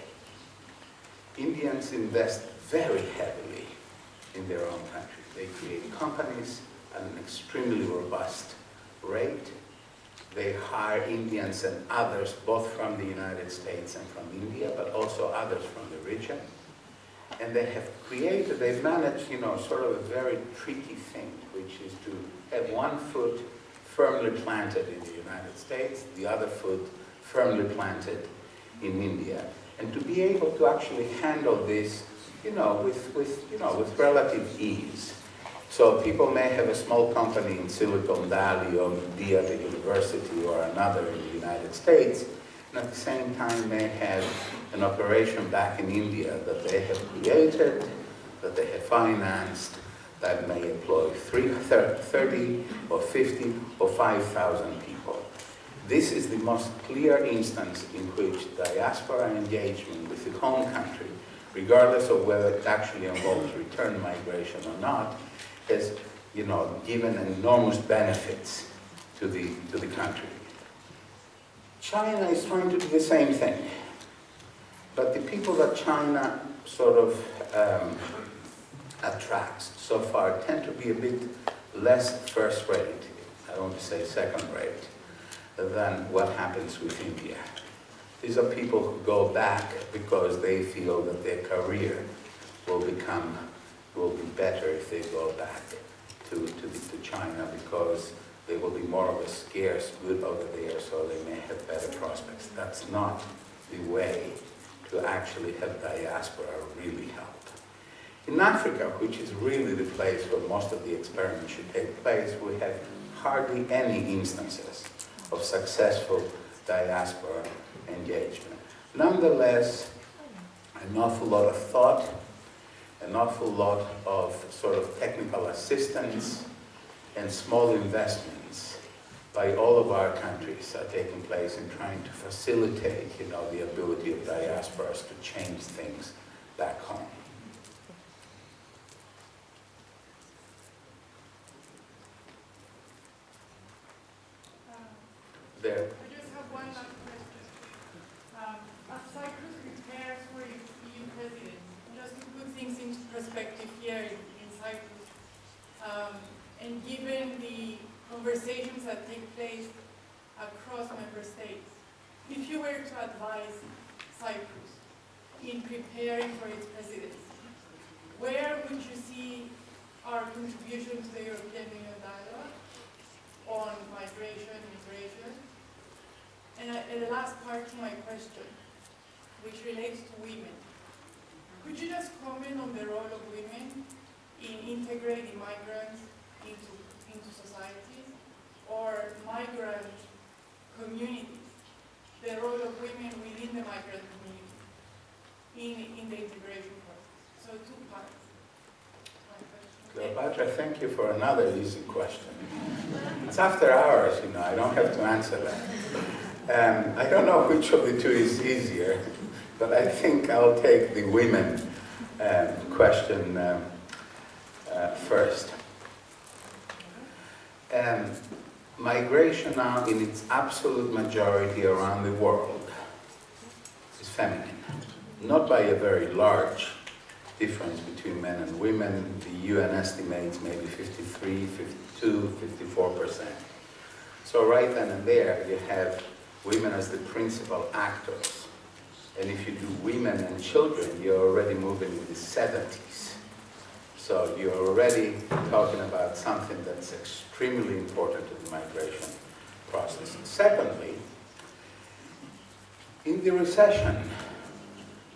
Indians invest very heavily in their own country. They create companies at an extremely robust rate. They hire Indians and others, both from the United States and from India, but also others from the region. And they have created, they've managed, you know, sort of a very tricky thing, which is to have one foot firmly planted in the United States, the other foot firmly planted in India. And to be able to actually handle this, you know, with relative ease. So people may have a small company in Silicon Valley or be at a university or another in the United States, and at the same time may have an operation back in India that they have created, that they have financed, that may employ 30 or 50 or 5,000 people. This is the most clear instance in which diaspora engagement with the home country, regardless of whether it actually involves return migration or not, has, you know, given enormous benefits to the country. China is trying to do the same thing, but the people that China sort of attracts so far tend to be a bit less first-rate, I don't want to say second-rate, than what happens with India. These are people who go back because they feel that their career will be better if they go back to China, because they will be more of a scarce good over there, so they may have better prospects. That's not the way to actually have diaspora really help. In Africa, which is really the place where most of the experiments should take place, we have hardly any instances of successful diaspora engagement. Nonetheless, an awful lot of thought, an awful lot of sort of technical assistance and small investments by all of our countries are taking place in trying to facilitate, you know, the ability of diasporas to change things back home. There. I just have one last question. As Cyprus prepares for its EU presidency, just to put things into perspective here in Cyprus, and given the conversations that take place across member states, if you were to advise Cyprus in preparing for its presidency, where would you see our contribution to the European Union dialogue on migration, immigration? And the last part to my question, which relates to women. Could you just comment on the role of women migrants into society, or migrant communities, the role of women within the migrant community in the integration process. So two parts. Cleopatra, thank you for another easy question. It's after hours, you know, I don't have to answer that. I don't know which of the two is easier, but I think I'll take the women question first. Migration now in its absolute majority around the world is feminine, not by a very large difference between men and women. The UN estimates maybe 53, 52, 54%. So right then and there you have women as the principal actors. And if you do women and children, you're already moving in the 70s. So you're already talking about something that's extremely important to the migration process. Secondly, in the recession,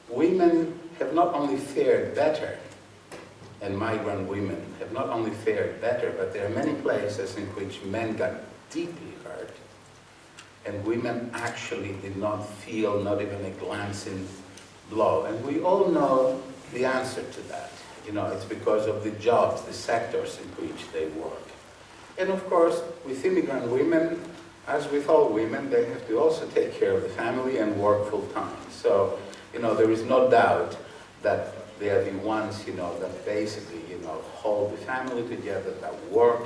women have not only fared better, and migrant women have not only fared better, but there are many places in which men got deeply hurt, and women actually did not feel not even a glancing blow. And we all know the answer to that. You know, it's because of the jobs, the sectors in which they work. And of course, with immigrant women, as with all women, they have to also take care of the family and work full time. So, you know, there is no doubt that they are the ones, you know, that basically, you know, hold the family together, that work,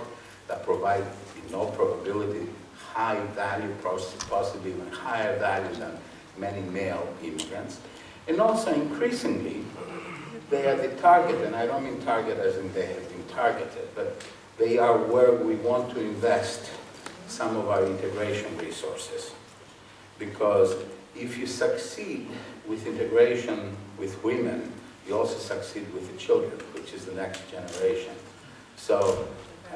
that provide, in all probability, high value, possibly even higher value than many male immigrants. And also, increasingly, they are the target, and I don't mean target as in they have been targeted, but they are where we want to invest some of our integration resources. Because if you succeed with integration with women, you also succeed with the children, which is the next generation. So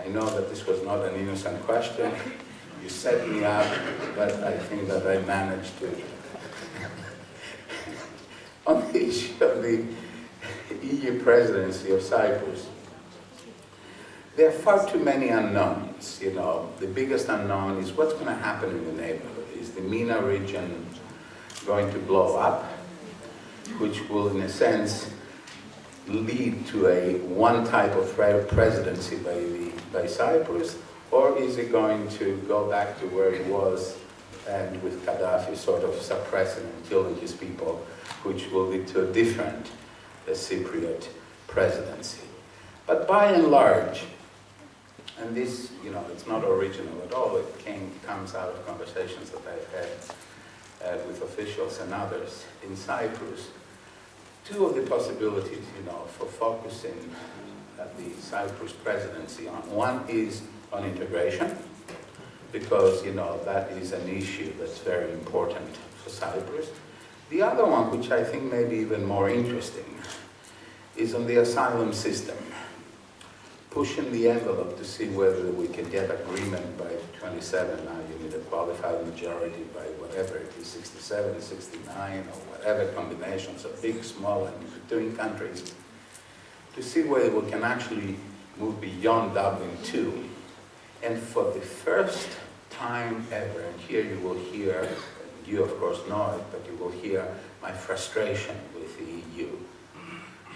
I know that this was not an innocent question. You set me up, but I think that I managed to. On the issue of the EU presidency of Cyprus, there are far too many unknowns. You know, the biggest unknown is what's going to happen in the neighborhood. Is the MENA region going to blow up, which will, in a sense, lead to one type of presidency by Cyprus, or is it going to go back to where it was, and with Gaddafi sort of suppressing and killing his people, which will lead to a different Cypriot presidency? But by and large, and this, you know, it's not original at all, it comes out of conversations that I've had with officials and others in Cyprus. Two of the possibilities, you know, for focusing the Cyprus presidency on. One is on integration, because, you know, that is an issue that's very important for Cyprus. The other one, which I think may be even more interesting, is on the asylum system. Pushing the envelope to see whether we can get agreement by 27. Now you need a qualified majority by whatever it is, 67, 69, or whatever combinations of big, small, and between countries, to see whether we can actually move beyond Dublin 2. And for the first time ever, and here you will hear, you of course know it, but you will hear my frustration with the EU.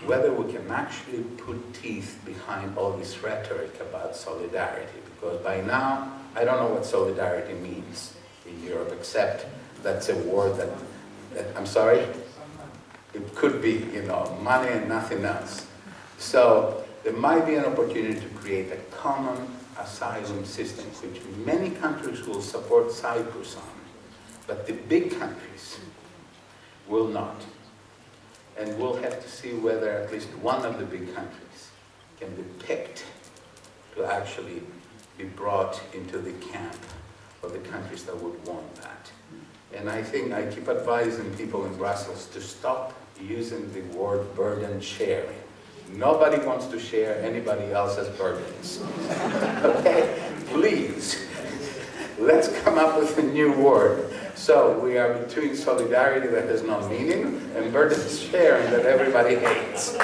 Whether we can actually put teeth behind all this rhetoric about solidarity, because by now, I don't know what solidarity means in Europe, except that's a word that I'm sorry? It could be, you know, money and nothing else. So there might be an opportunity to create a common asylum system, which many countries will support Cyprus on, but the big countries will not. And we'll have to see whether at least one of the big countries can be picked to actually be brought into the camp of the countries that would want that. And I think I keep advising people in Brussels to stop using the word burden sharing. Nobody wants to share anybody else's burdens. Okay? Please, let's come up with a new word. So we are between solidarity that has no meaning and burden sharing that everybody hates.